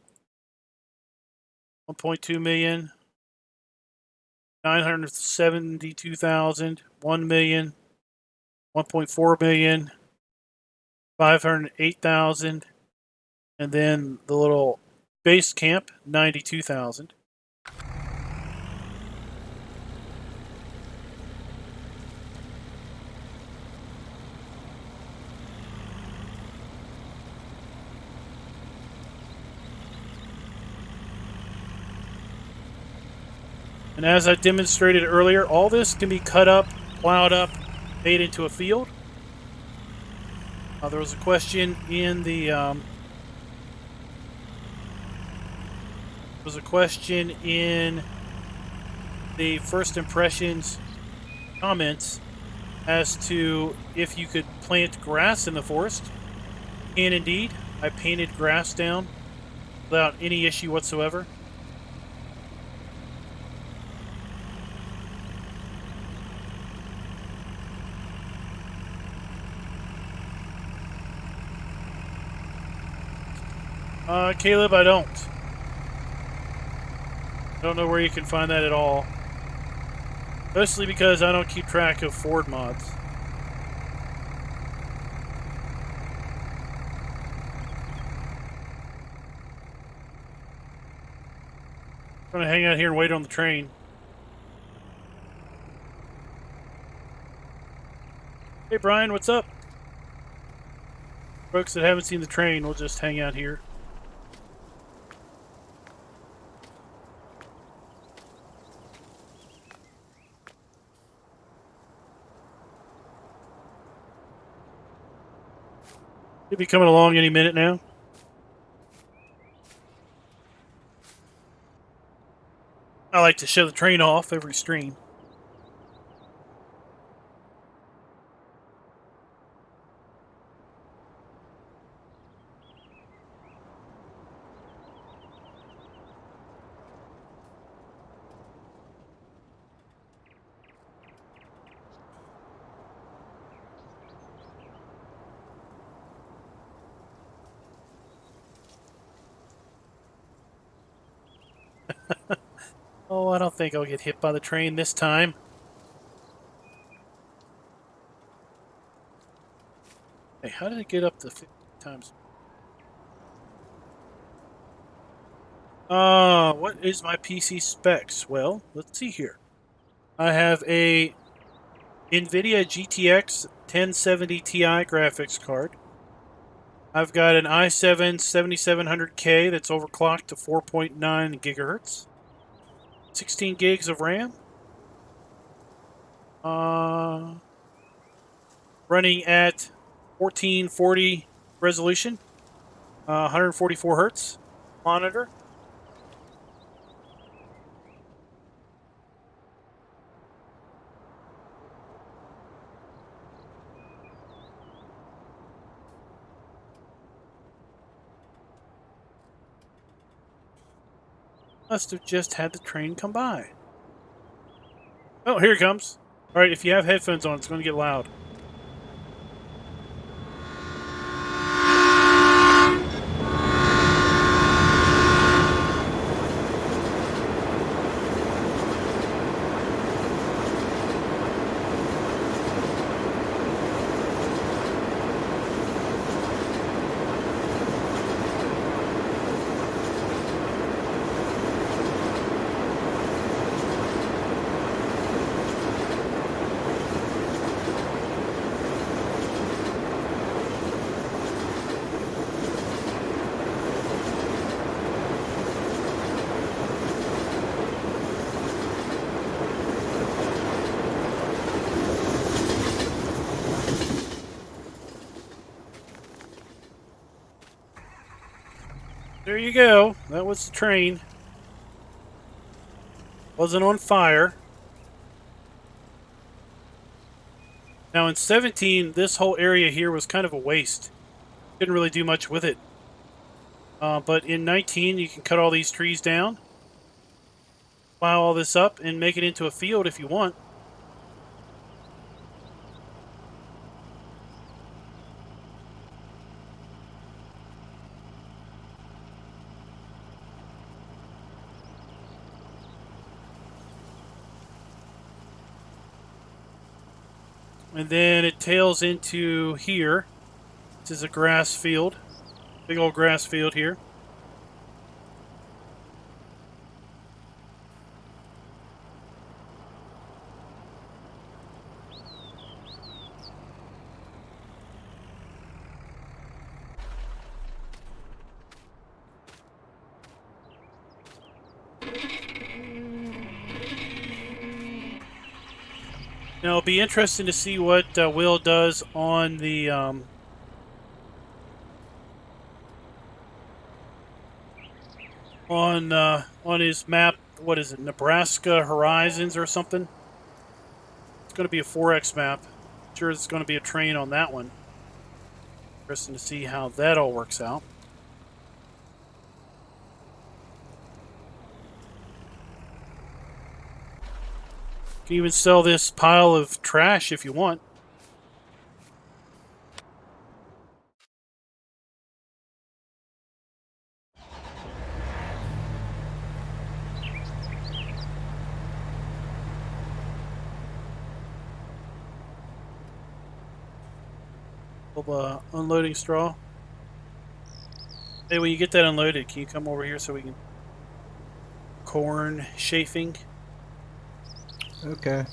1.2 million. 972,000, 1 million, 1.4 million, 508,000, and then the little base camp, 92,000. And as I demonstrated earlier, all this can be cut up plowed up, made into a field. There was a question in the first impressions comments as to if you could plant grass in the forest. And indeed, I painted grass down without any issue whatsoever. Caleb, I don't. I don't know where you can find that at all. Mostly because I don't keep track of Ford mods. I'm gonna hang out here and wait on the train. Hey Brian, what's up? Folks that haven't seen the train, we'll just hang out here. Should be coming along any minute now. I like to show the train off every stream. Oh, I don't think I'll get hit by the train this time. Hey, how did it get up to 50 times? What is my PC specs? Well, let's see here. I have a NVIDIA GTX 1070 Ti graphics card. I've got an i7 7700K that's overclocked to 4.9 gigahertz. 16 gigs of RAM. Running at 1440 resolution. 144 hertz monitor. Must have just had the train come by. Oh, here it comes. All right, if you have headphones on, it's going to get loud. There you go. That was the train. Wasn't on fire. Now in 17, this whole area here was kind of a waste. Didn't really do much with it. But in 19, you can cut all these trees down, plow all this up, and make it into a field if you want. And then it tails into here. This is a grass field. Big old grass field here. Now it'll be interesting to see what Will does on the on his map. What is it, Nebraska Horizons or something? It's going to be a 4X map. Sure, it's going to be a train on that one. Interesting to see how that all works out. You can even sell this pile of trash if you want. Unloading straw. Hey, when you get that unloaded, can you come over here so we can corn chafing? Okay.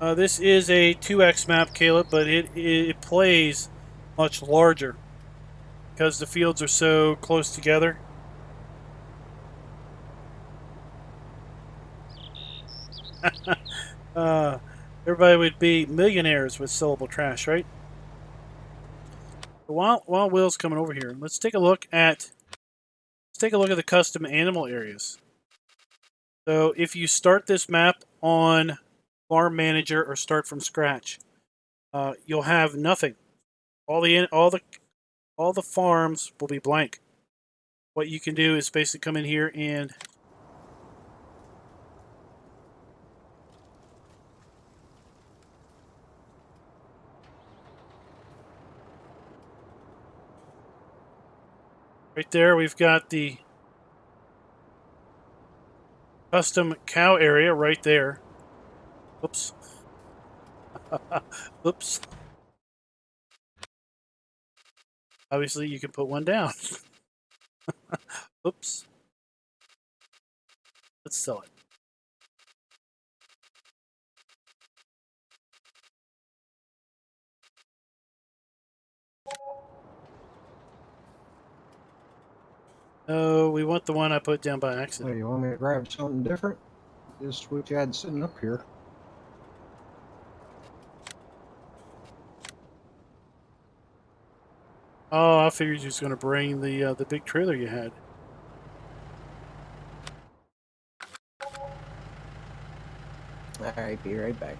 This is a 2X map, Caleb, but it plays much larger because the fields are so close together. uh, Everybody would be millionaires with sellable trash, right? But while Will's coming over here, let's take a look at the custom animal areas. So if you start this map on Farm Manager or start from scratch, you'll have nothing. All the farms will be blank. What you can do is basically come in here and right there we've got the custom cow area right there. Oops. Oops. Obviously, you can put one down. Oops. Let's sell it. Oh, we want the one I put down by accident. Hey, you want me to grab something different? Just what you had sitting up here. Oh, I figured you was going to bring the big trailer you had. All right, be right back.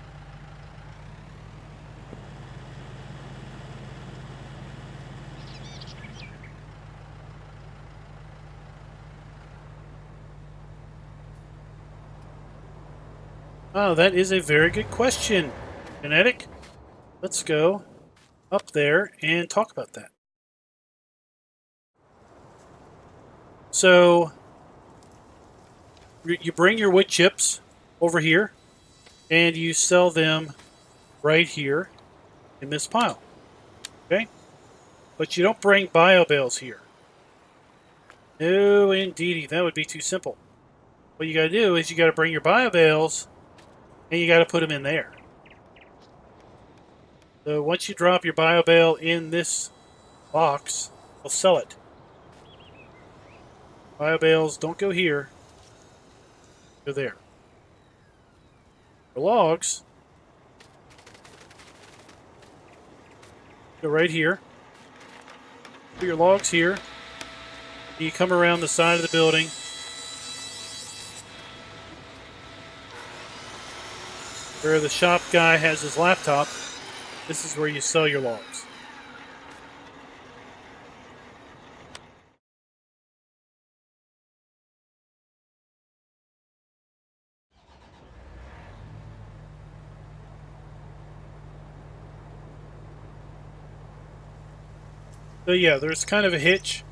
Oh, that is a very good question, Genetic. Let's go up there and talk about that. So, you bring your wood chips over here, and you sell them right here in this pile. Okay? But you don't bring bio bales here. No, indeedy. That would be too simple. What you got to do is you got to bring your bio bales, and you got to put them in there. So once you drop your bio bale in this box, we'll sell it. Bio bales don't go here. Go there. For logs, go right here. Put your logs here. You come around the side of the building. Where the shop guy has his laptop, this is where you sell your logs. So yeah, there's kind of a hitch.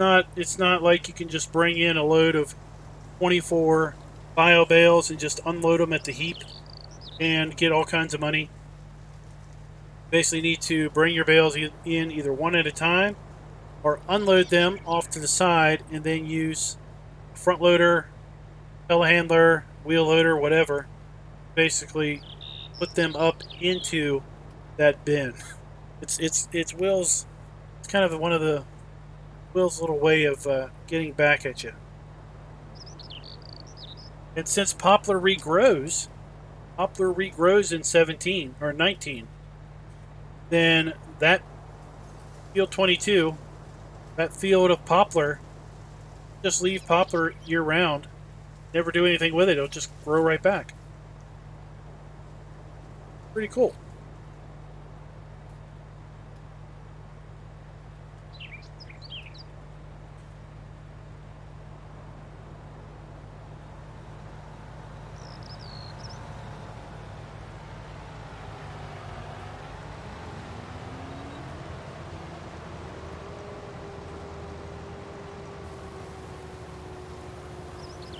It's not like you can just bring in a load of 24 bio bales and just unload them at the heap and get all kinds of money. Basically need to bring your bales in either one at a time or unload them off to the side and then use a front loader, telehandler, wheel loader, whatever. Basically put them up into that bin. It's Will's. It's kind of one of the Will's little way of getting back at you. And since poplar regrows in 17 or 19, then that field 22, that field of poplar, just leave poplar year round, never do anything with it. It'll just grow right back. Pretty cool.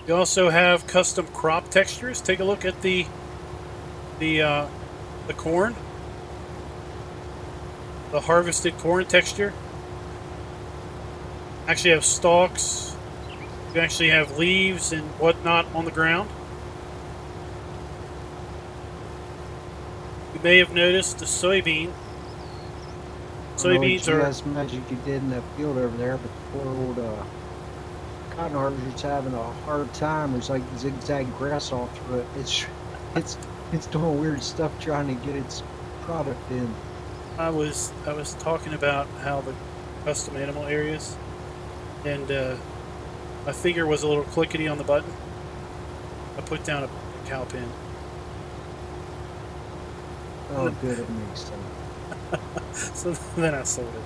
You also have custom crop textures. Take a look at the corn, the harvested corn texture. Actually have stalks. You actually have leaves and whatnot on the ground. You may have noticed the soybean. Soybeans are GS magic you did in that field over there, but the poor old cotton harvester's having a hard time. There's like zigzag grass all through it. It's doing weird stuff trying to get its product in. I was talking about how the custom animal areas, and my finger was a little clickety on the button. I put down a cow pen. Oh, good, it makes sense. So then I sold it.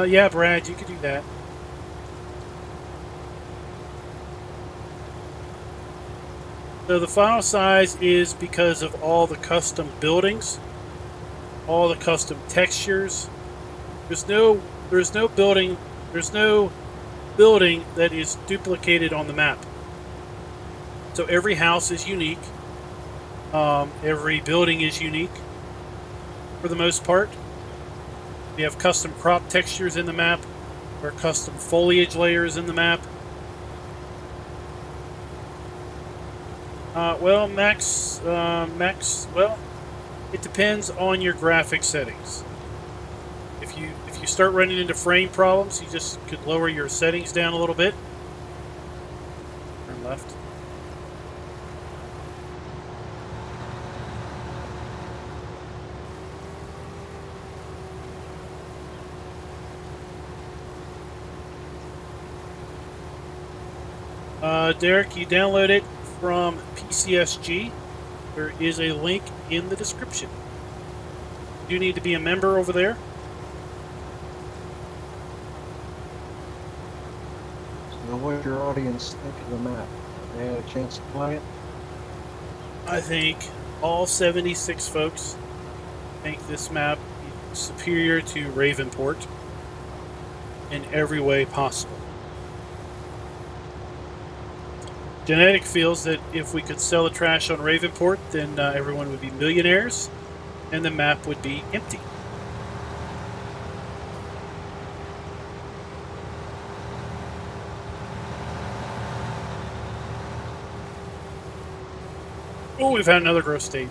Yeah, Brad, you could do that. So the file size is because of all the custom buildings, all the custom textures. There's no building that is duplicated on the map. So every house is unique. Every building is unique for the most part. We have custom crop textures in the map. There are custom foliage layers in the map. Well, Max, well, it depends on your graphic settings. If you start running into frame problems, you just could lower your settings down a little bit. Turn left. Derek, you download it from PCSG. There is a link in the description. You need to be a member over there. So what your audience think of the map? They had a chance to play it? I think all 76 folks think this map is superior to Ravenport in every way possible. Genetic feels that if we could sell the trash on Ravenport, then everyone would be millionaires and the map would be empty. Oh, we've had another growth stage.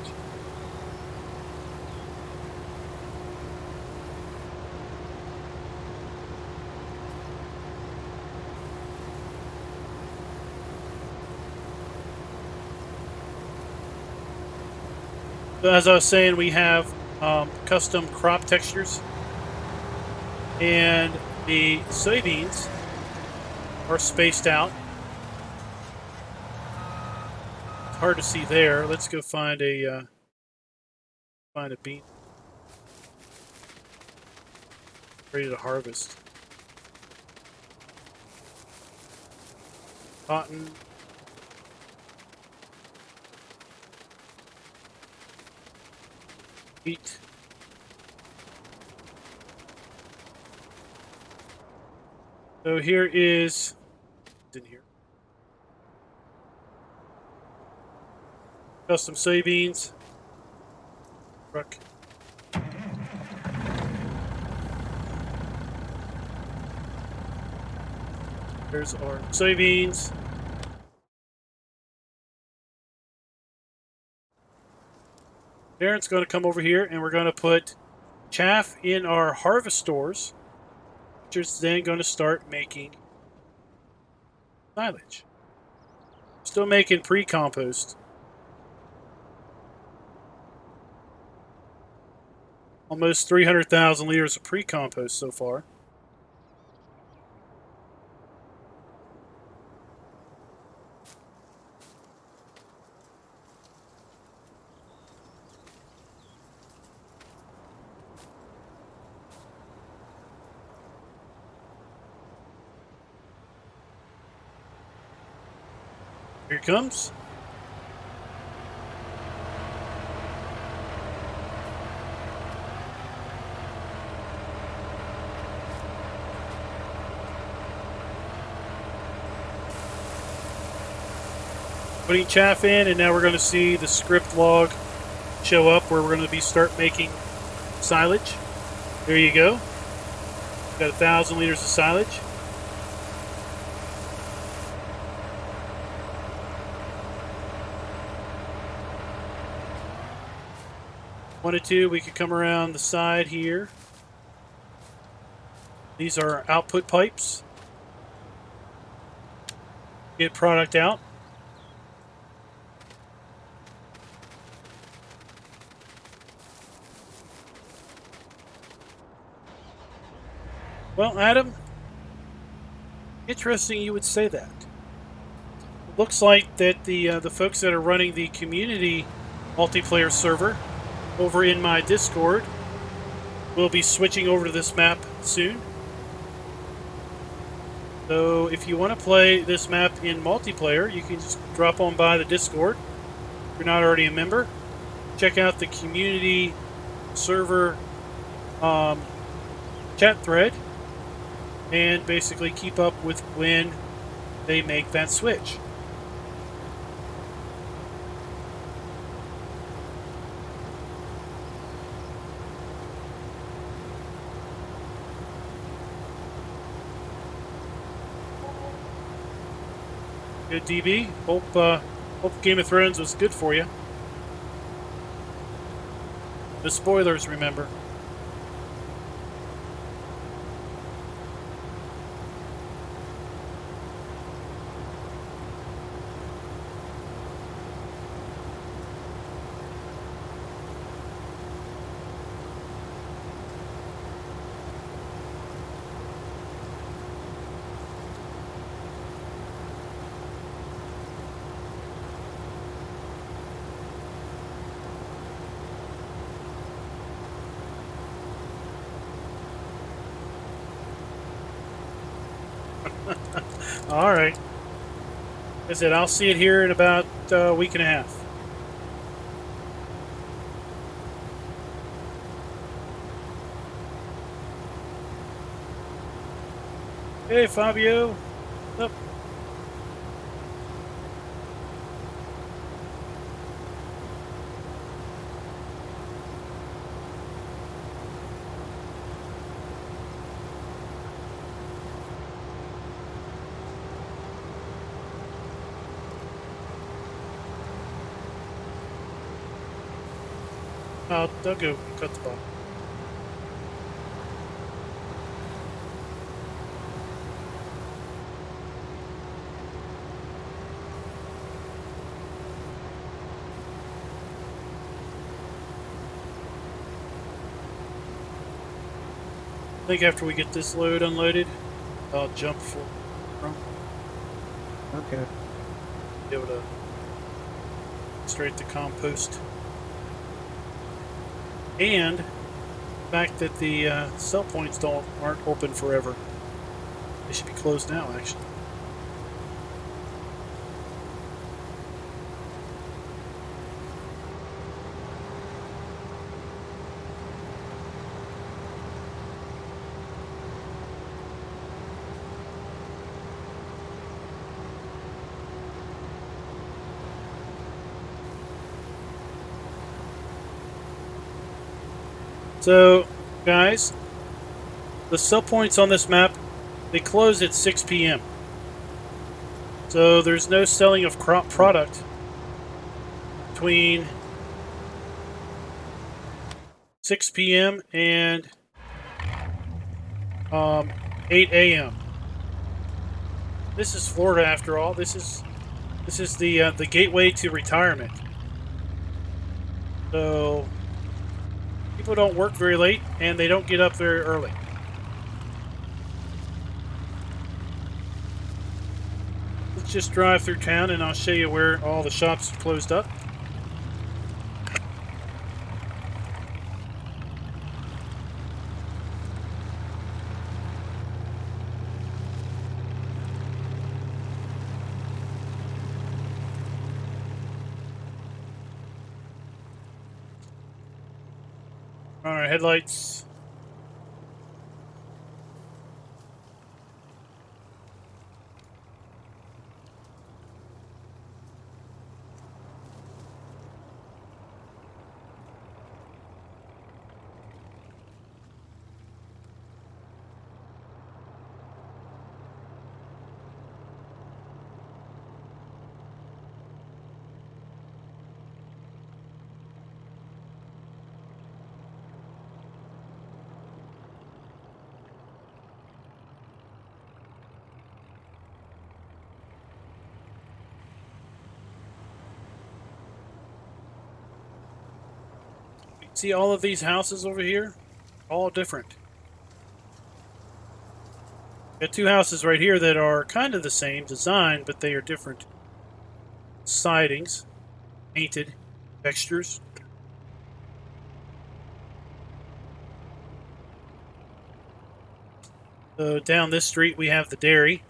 So as I was saying, we have custom crop textures, and the soybeans are spaced out. It's hard to see there. Let's go find a bean ready to harvest. Cotton. Wheat. So here is in here. Custom soybeans. Truck. There's our soybeans. Darren's going to come over here and we're going to put chaff in our harvest stores, which is then going to start making silage. Still making pre-compost. Almost 300,000 liters of pre-compost so far. Here it comes. Putting chaff in, and now we're going to see the script log show up where we're going to start making silage. There you go. Got 1,000 liters of silage. Wanted to, we could come around the side here. These are output pipes. Get product out. Well, Adam, interesting you would say that. It looks like that the folks that are running the community multiplayer server over in my Discord will be switching over to this map soon. So if you want to play this map in multiplayer, you can just drop on by the Discord. If you're not already a member, check out the community server chat thread and basically keep up with when they make that switch. Good, DB. Hope Game of Thrones was good for you. No spoilers, remember. All right. Like I said, I'll see it here in about a week and a half. Hey, Fabio. What's up? They'll go cut the ball. I think after we get this load unloaded, I'll jump for Okay. be able to straight to compost. And the fact that the sell points aren't open forever. They should be closed now, actually. So, guys, the sell points on this map, they close at 6 p.m. So there's no selling of crop product between 6 p.m. and 8 a.m. This is Florida, after all. This is the gateway to retirement. So people don't work very late and they don't get up very early. Let's just drive through town and I'll show you where all the shops are closed up. All right, headlights. See all of these houses over here? All different. Got two houses right here that are kind of the same design, but they are different sidings, painted textures. So down this street we have the dairy.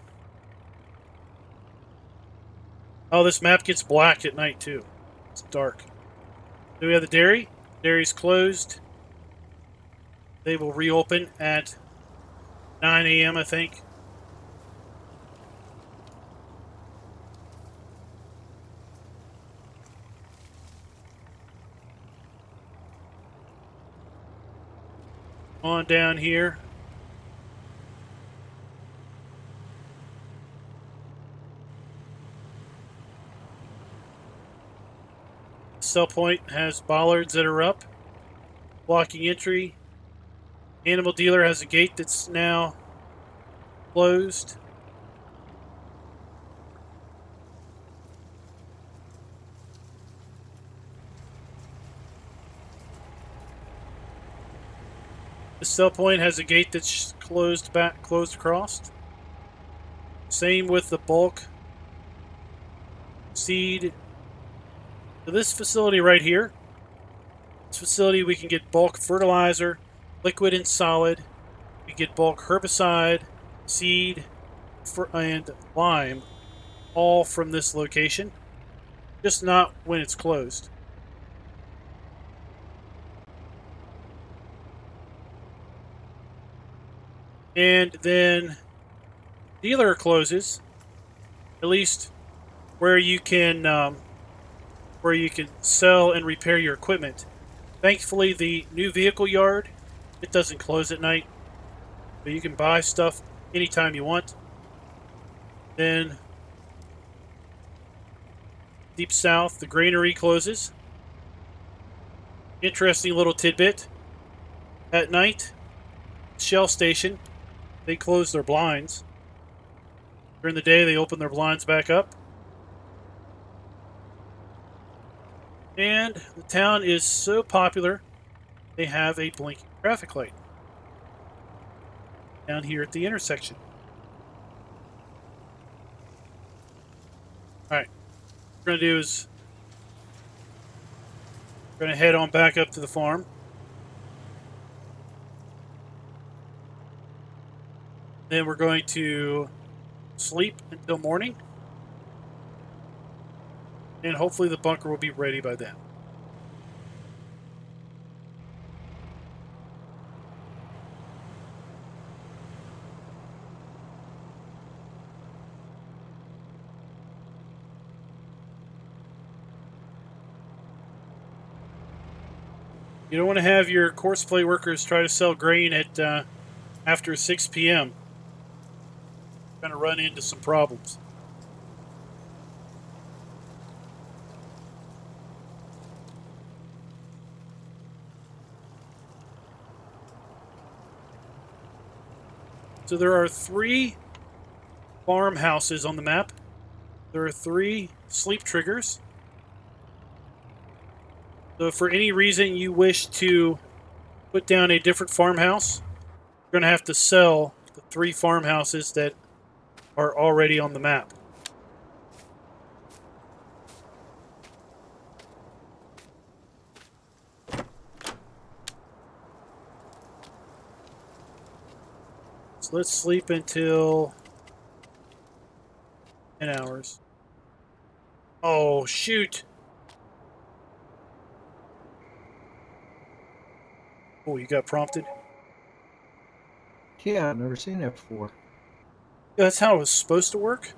Oh, this map gets black at night too. It's dark. So we have the dairy. Dairy's closed. They will reopen at 9 a.m. I think. On down here. Sell point has bollards that are up, blocking entry. Animal dealer has a gate that's now closed. The sell point has a gate that's closed across. Same with the bulk seed. So this facility right here, this facility we can get bulk fertilizer, liquid and solid. We get bulk herbicide, seed, and lime, all from this location. Just not when it's closed. And then dealer closes, at least where you can sell and repair your equipment. Thankfully, the new vehicle yard, it doesn't close at night, but you can buy stuff anytime you want. Then deep south, the granary closes. Interesting little tidbit. At night, Shell Station, they close their blinds. During the day, they open their blinds back up. And the town is so popular, they have a blinking traffic light down here at the intersection. Alright, what we're going to do is we're going to head on back up to the farm. Then we're going to sleep until morning. And hopefully the bunker will be ready by then. You don't want to have your course play workers try to sell grain at after 6 p.m. You're going to run into some problems. So there are 3 farmhouses on the map. There are 3 sleep triggers. So if for any reason you wish to put down a different farmhouse, you're going to have to sell the 3 farmhouses that are already on the map. So let's sleep until 10 hours. Oh, shoot. Oh, you got prompted? Yeah, I've never seen that before. Yeah, that's how it was supposed to work.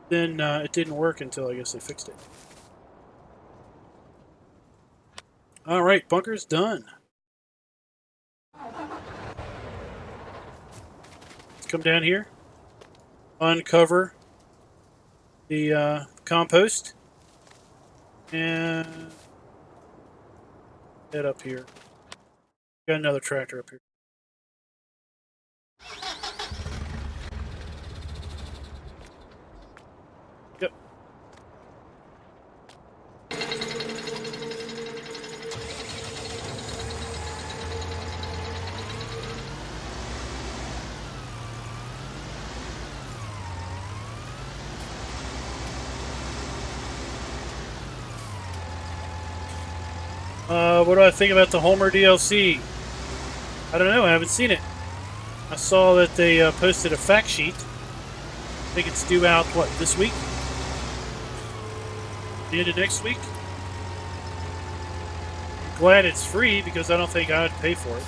Then it didn't work until I guess they fixed it. All right, bunker's done. Let's come down here, uncover the compost, and head up here. Got another tractor up here. Yep. What do I think about the Homer DLC? I don't know. I haven't seen it. I saw that they posted a fact sheet. I think it's due out, what, this week? The end of next week? I'm glad it's free because I don't think I would pay for it.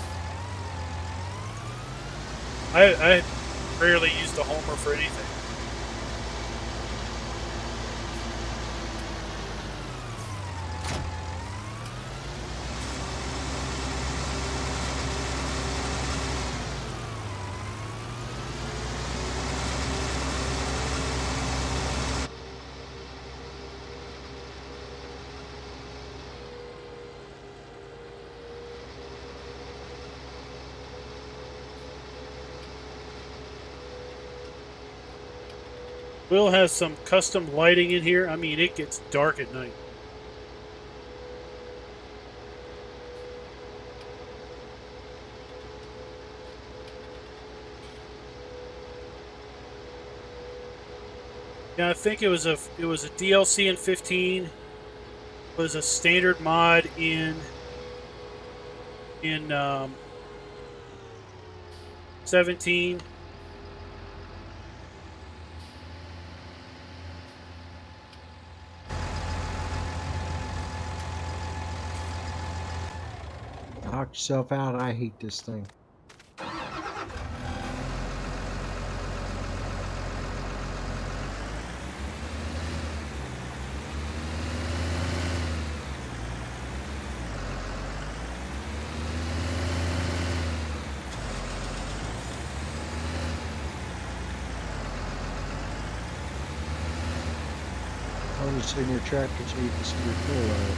I rarely use the Homer for anything. Will has some custom lighting in here. I mean, it gets dark at night. Yeah, I think it was a DLC in 15. It was a standard mod in 17. Knock yourself out. I hate this thing. I'll just sit in your tractor so you can see your fuel load.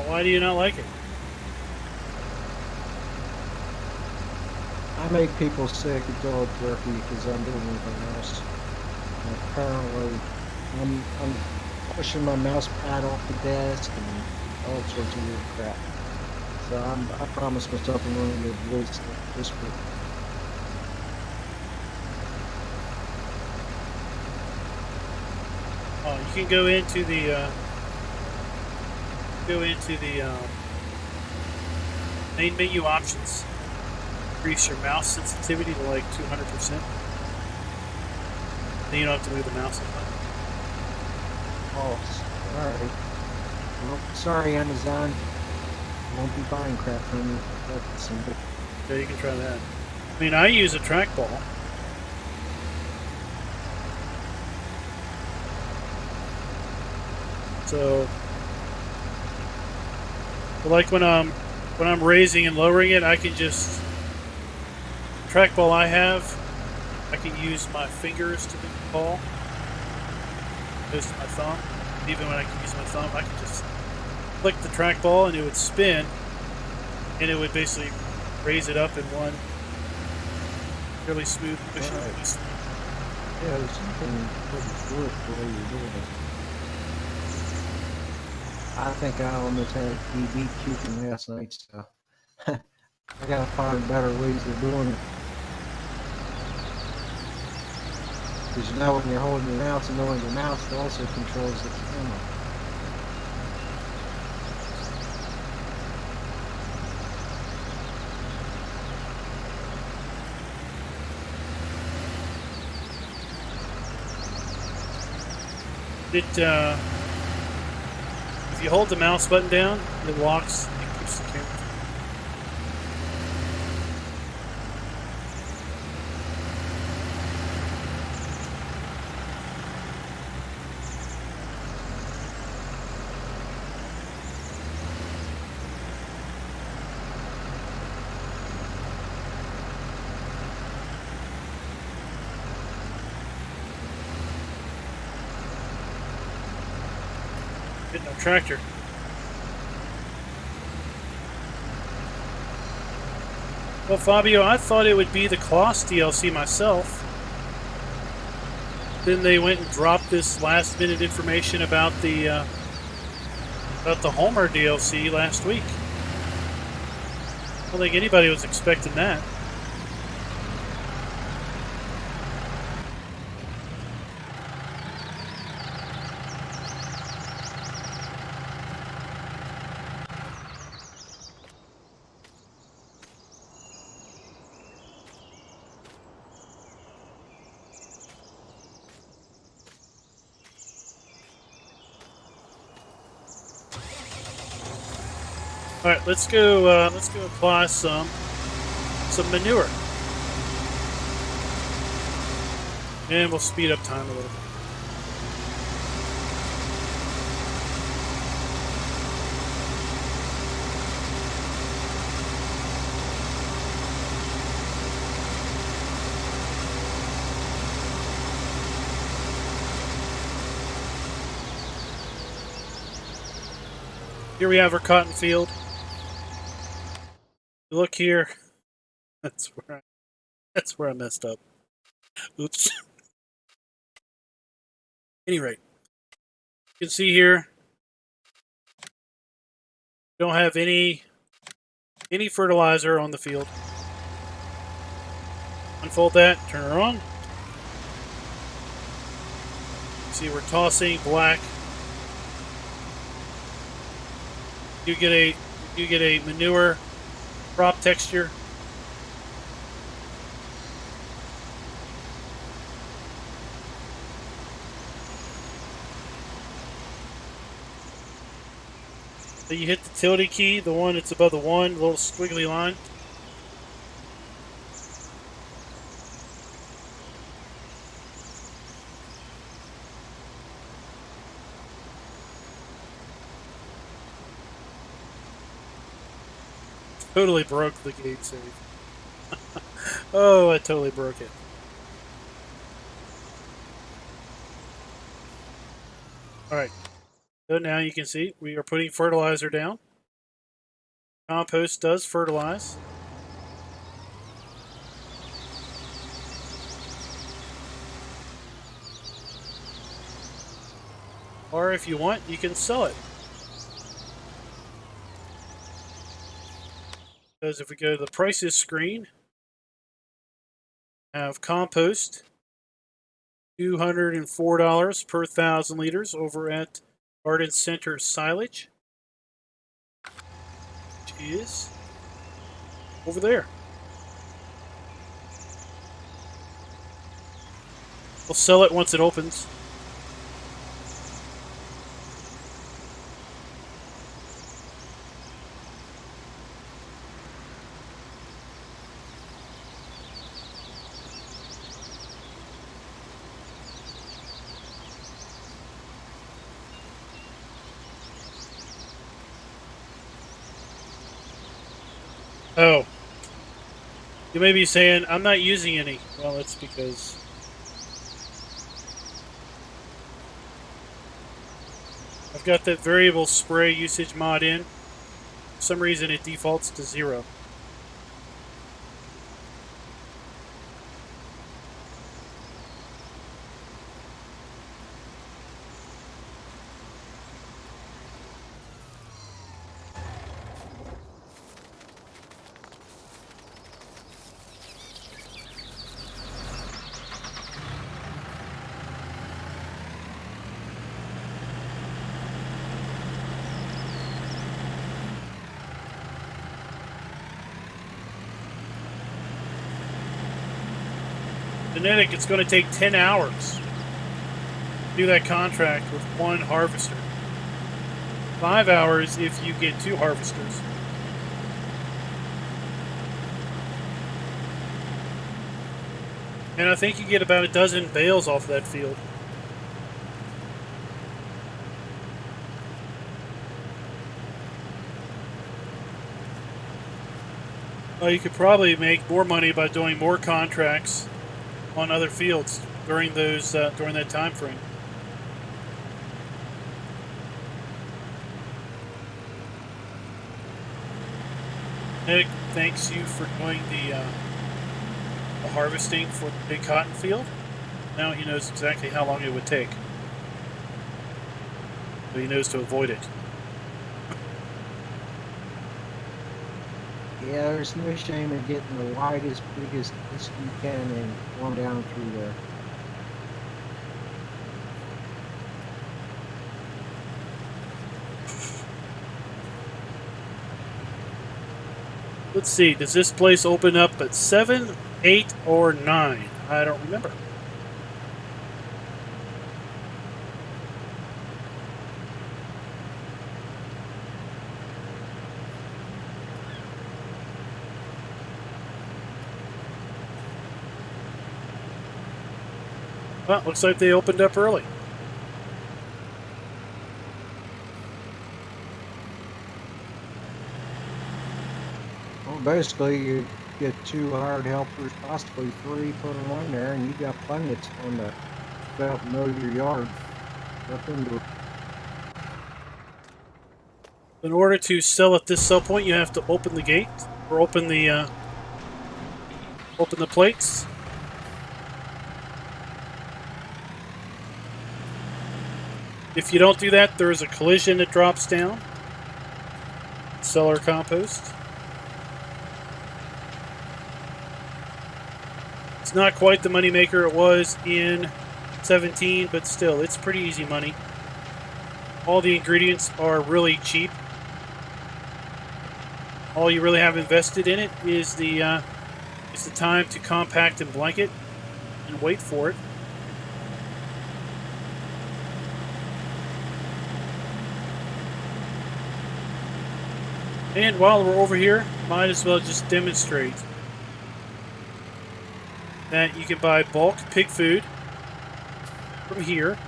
Why do you not like it? I make people sick at dog jerky because I'm doing anything else. And apparently, I'm pushing my mouse pad off the desk and all sorts of weird crap. So I promised myself I'm going to voice this week. Oh, you can go into the main menu options. Increase your mouse sensitivity to like 200%. Then you don't have to move the mouse. Oh, alright. Well, sorry, Amazon. Won't be buying crap from you. That's simple. Yeah, you can try that. I mean, I use a trackball. So, like when I'm raising and lowering it, I can just trackball I have. I can use my fingers to do the ball. Goes to my thumb. Even when I can use my thumb, I can just click the trackball and it would spin, and it would basically raise it up in one really smooth motion. Right. Yeah, there's something pretty work the way you're doing it. I think I almost had a TB puking last night, so I gotta find better ways of doing it. Because you know when you're holding your mouse and knowing your mouse also controls the camera. If you hold the mouse button down, it locks and keeps the camera. Getting our tractor. Well, Fabio, I thought it would be the Kloss DLC myself. Then they went and dropped this last-minute information about the Homer DLC last week. I don't think anybody was expecting that. All right, let's go apply some manure, and we'll speed up time a little bit. Here we have our cotton field. Look here. That's where I messed up. Oops. Any rate, you can see here, we don't have any fertilizer on the field. Unfold that, turn her on. See, we're tossing black. You get a manure crop texture. So you hit the tilde key, the one that's above the one, little squiggly line. Totally broke the gate save. Oh, I totally broke it. Alright. So now you can see we are putting fertilizer down. Compost does fertilize. Or if you want, you can sell it. Because if we go to the prices screen, have compost, $204 per 1,000 liters over at Garden Center Silage, which is over there. We'll sell it once it opens. Oh, you may be saying, I'm not using any. Well, it's because I've got that variable spray usage mod in. For some reason, it defaults to 0. Genetic, it's going to take 10 hours to do that contract with one harvester. 5 hours if you get 2 harvesters. And I think you get about a dozen bales off that field. Well, you could probably make more money by doing more contracts on other fields during that time frame. Nick, thanks you for doing the harvesting for the big cotton field. Now he knows exactly how long it would take, so he knows to avoid it. Yeah, there's no shame in getting the widest, biggest disc you can and going down through there. Let's see, does this place open up at 7, 8, or 9? I don't remember. Well, looks like they opened up early. Well, basically, you get 2 hired helpers, possibly 3, put them on there, and you got plenty of time to go out and mow your yard. Nothing to. In order to sell at this sell point, you have to open the gate or open the plates. If you don't do that, there is a collision that drops down. Sell our compost. It's not quite the money maker it was in 17, but still, it's pretty easy money. All the ingredients are really cheap. All you really have invested in it is the time to compact and blanket and wait for it. And while we're over here, might as well just demonstrate that you can buy bulk pig food from here.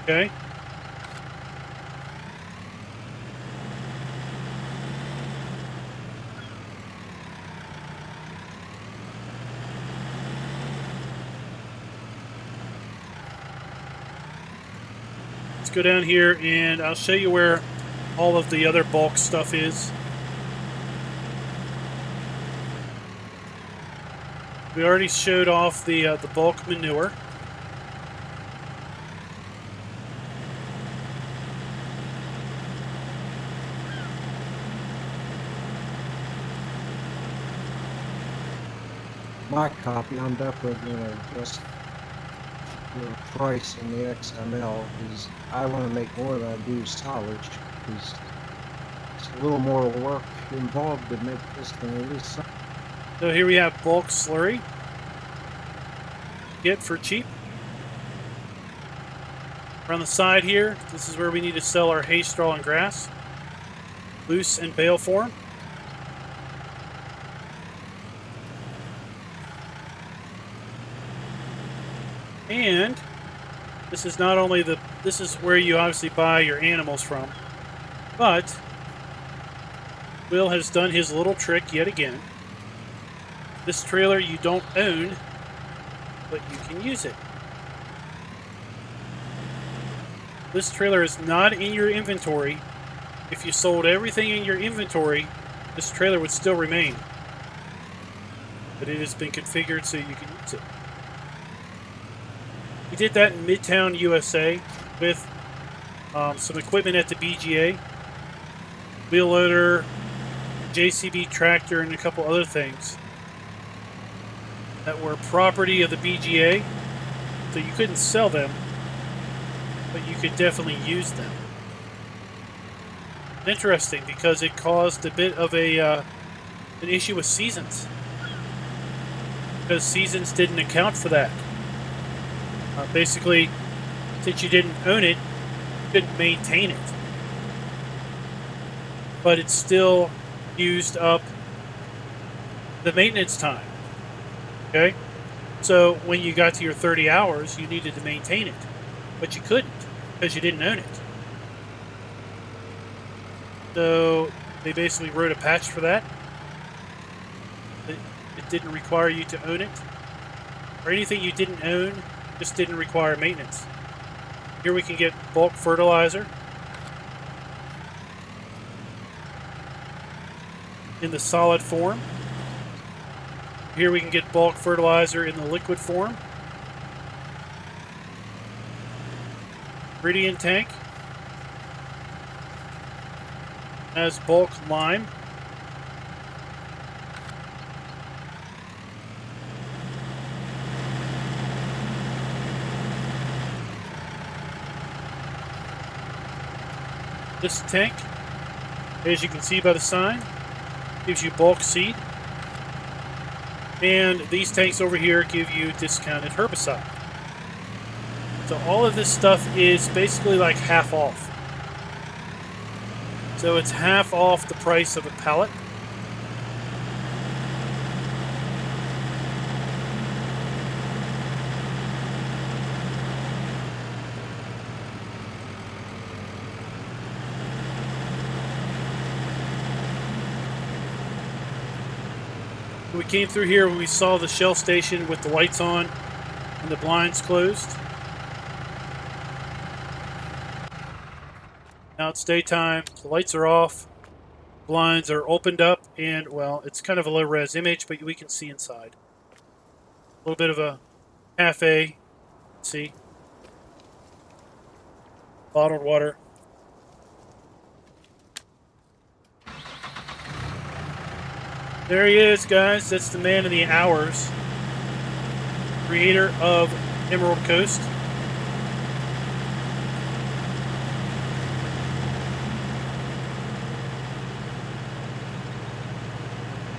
Okay. Let's go down here and I'll show you where all of the other bulk stuff is. We already showed off the bulk manure. My copy, I'm definitely going to adjust the price in the XML because I want to make more than I do silage because it's a little more work involved to make this than it is. So here we have bulk slurry. Get for cheap. Around the side here, this is where we need to sell our hay, straw, and grass. Loose and bale form. And this is not only this is where you obviously buy your animals from, but Will has done his little trick yet again. This trailer you don't own, but you can use it. This trailer is not in your inventory. If you sold everything in your inventory, this trailer would still remain. But it has been configured so you can use it. We did that in Midtown, USA with some equipment at the BGA. Wheel loader, JCB tractor, and a couple other things that were property of the BGA. So you couldn't sell them, but you could definitely use them. Interesting, because it caused a bit of an issue with seasons. Because seasons didn't account for that. Basically, since you didn't own it, you couldn't maintain it. But it still used up the maintenance time. Okay? So when you got to your 30 hours, you needed to maintain it. But you couldn't, because you didn't own it. So they basically wrote a patch for that. It didn't require you to own it. Or anything you didn't own just didn't require maintenance. Here we can get bulk fertilizer in the solid form. Here we can get bulk fertilizer in the liquid form. Ingredient tank has bulk lime. This tank, as you can see by the sign, gives you bulk seed. And these tanks over here give you discounted herbicide. So all of this stuff is basically like half off. So it's half off the price of a pallet. We came through here when we saw the Shell station with the lights on and the blinds closed. Now it's daytime, the lights are off, blinds are opened up, and, well, it's kind of a low-res image, but we can see inside. A little bit of a cafe, see, bottled water. There he is, guys. That's the man of the hours, creator of Emerald Coast.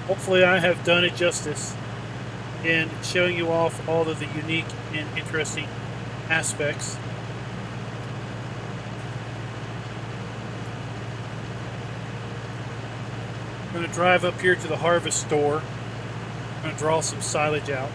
Hopefully I have done it justice in showing you off all of the unique and interesting aspects. I'm going to drive up here to the harvest store. I'm going to draw some silage out.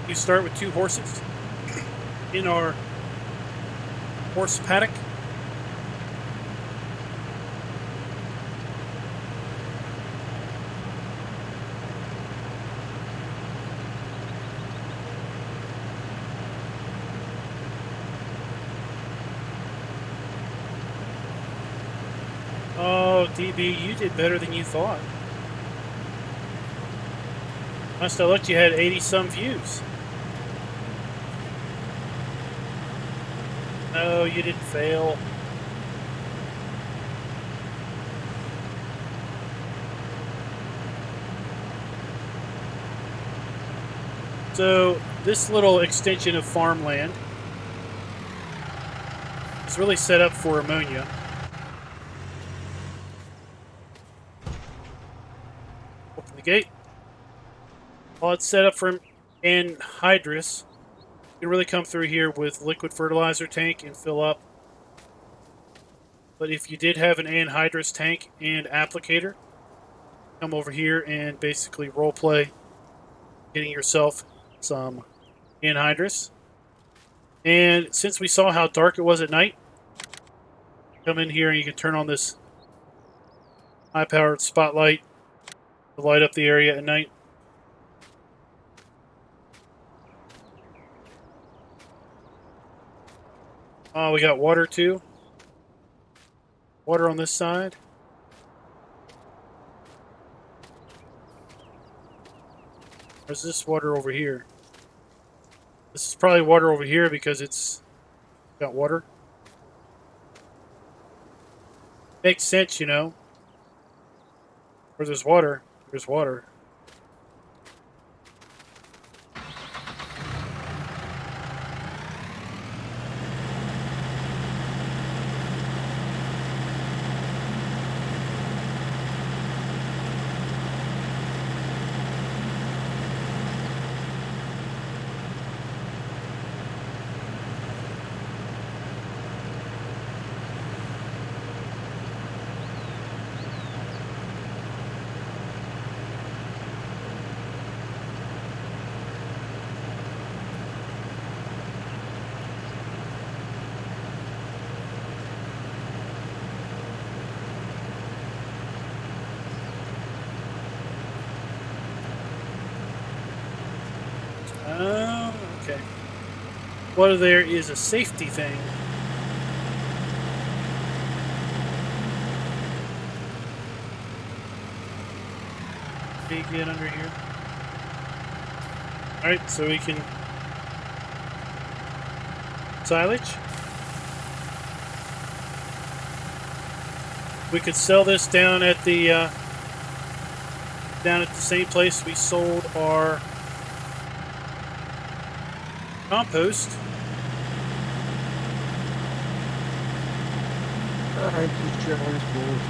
We start with 2 horses in our horse paddock. Oh, DB, you did better than you thought. Must have looked, you had 80-some views. No, you didn't fail. So, this little extension of farmland is really set up for ammonia. Open the gate. While it's set up for anhydrous, you can really come through here with liquid fertilizer tank and fill up. But if you did have an anhydrous tank and applicator, come over here and basically role play getting yourself some anhydrous. And since we saw how dark it was at night, come in here and you can turn on this high-powered spotlight to light up the area at night. Oh, we got water too. Water on this side. Or is this water over here? This is probably water over here because it's got water. Makes sense, you know. Where there's water, there's water. Oh, okay. Water there is a safety thing. Can you get under here? Alright, so we can silage. We could sell this down at the same place we sold our compost. Alright, this trailer's full of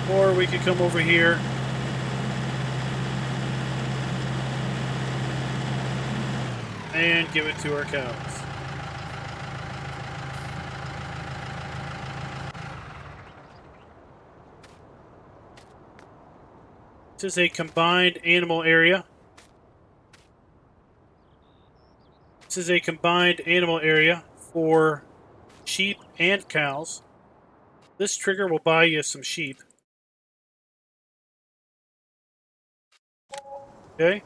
fuel. Or we could come over here and give it to our cows. This is a combined animal area. This is a combined animal area for sheep and cows. This trigger will buy you some sheep. Okay?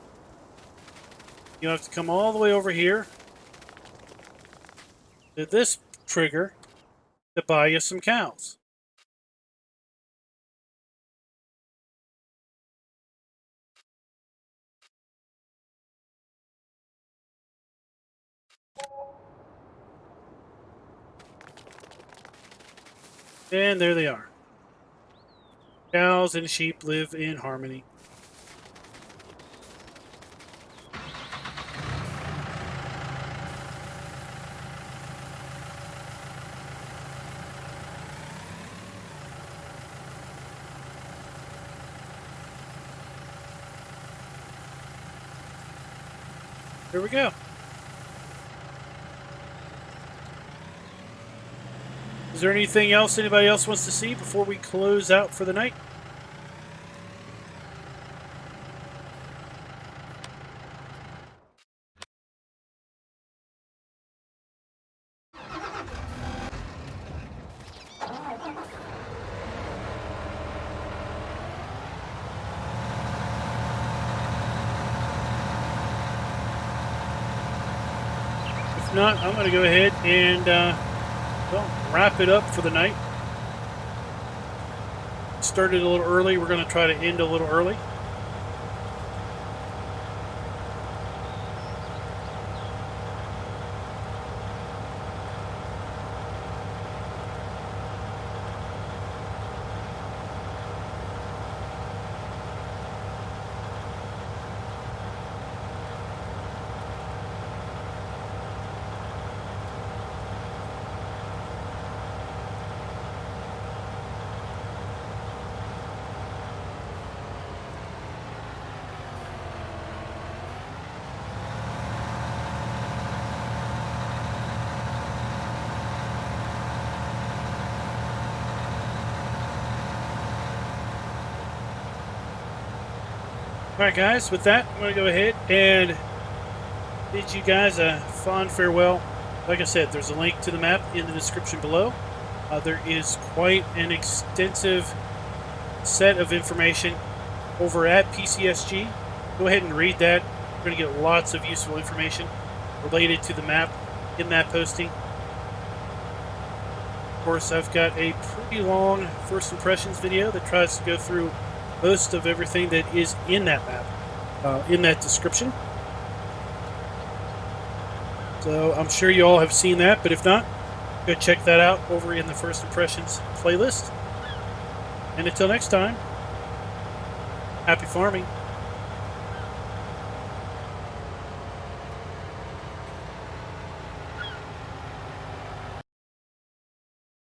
You have to come all the way over here to this trigger to buy you some cows. And there they are. Cows and sheep live in harmony. Here we go. Is there anything else anybody else wants to see before we close out for the night? If not, I'm going to go ahead and wrap it up for the night. Started a little early. We're going to try to end a little early. All right, guys, with that, I'm going to go ahead and bid you guys a fond farewell. Like I said, there's a link to the map in the description below. There is quite an extensive set of information over at PCSG. Go ahead and read that. You're going to get lots of useful information related to the map in that posting. Of course, I've got a pretty long first impressions video that tries to go through most of everything that is in that map, in that description. So I'm sure you all have seen that, but if not, go check that out over in the first impressions playlist. And until next time, happy farming.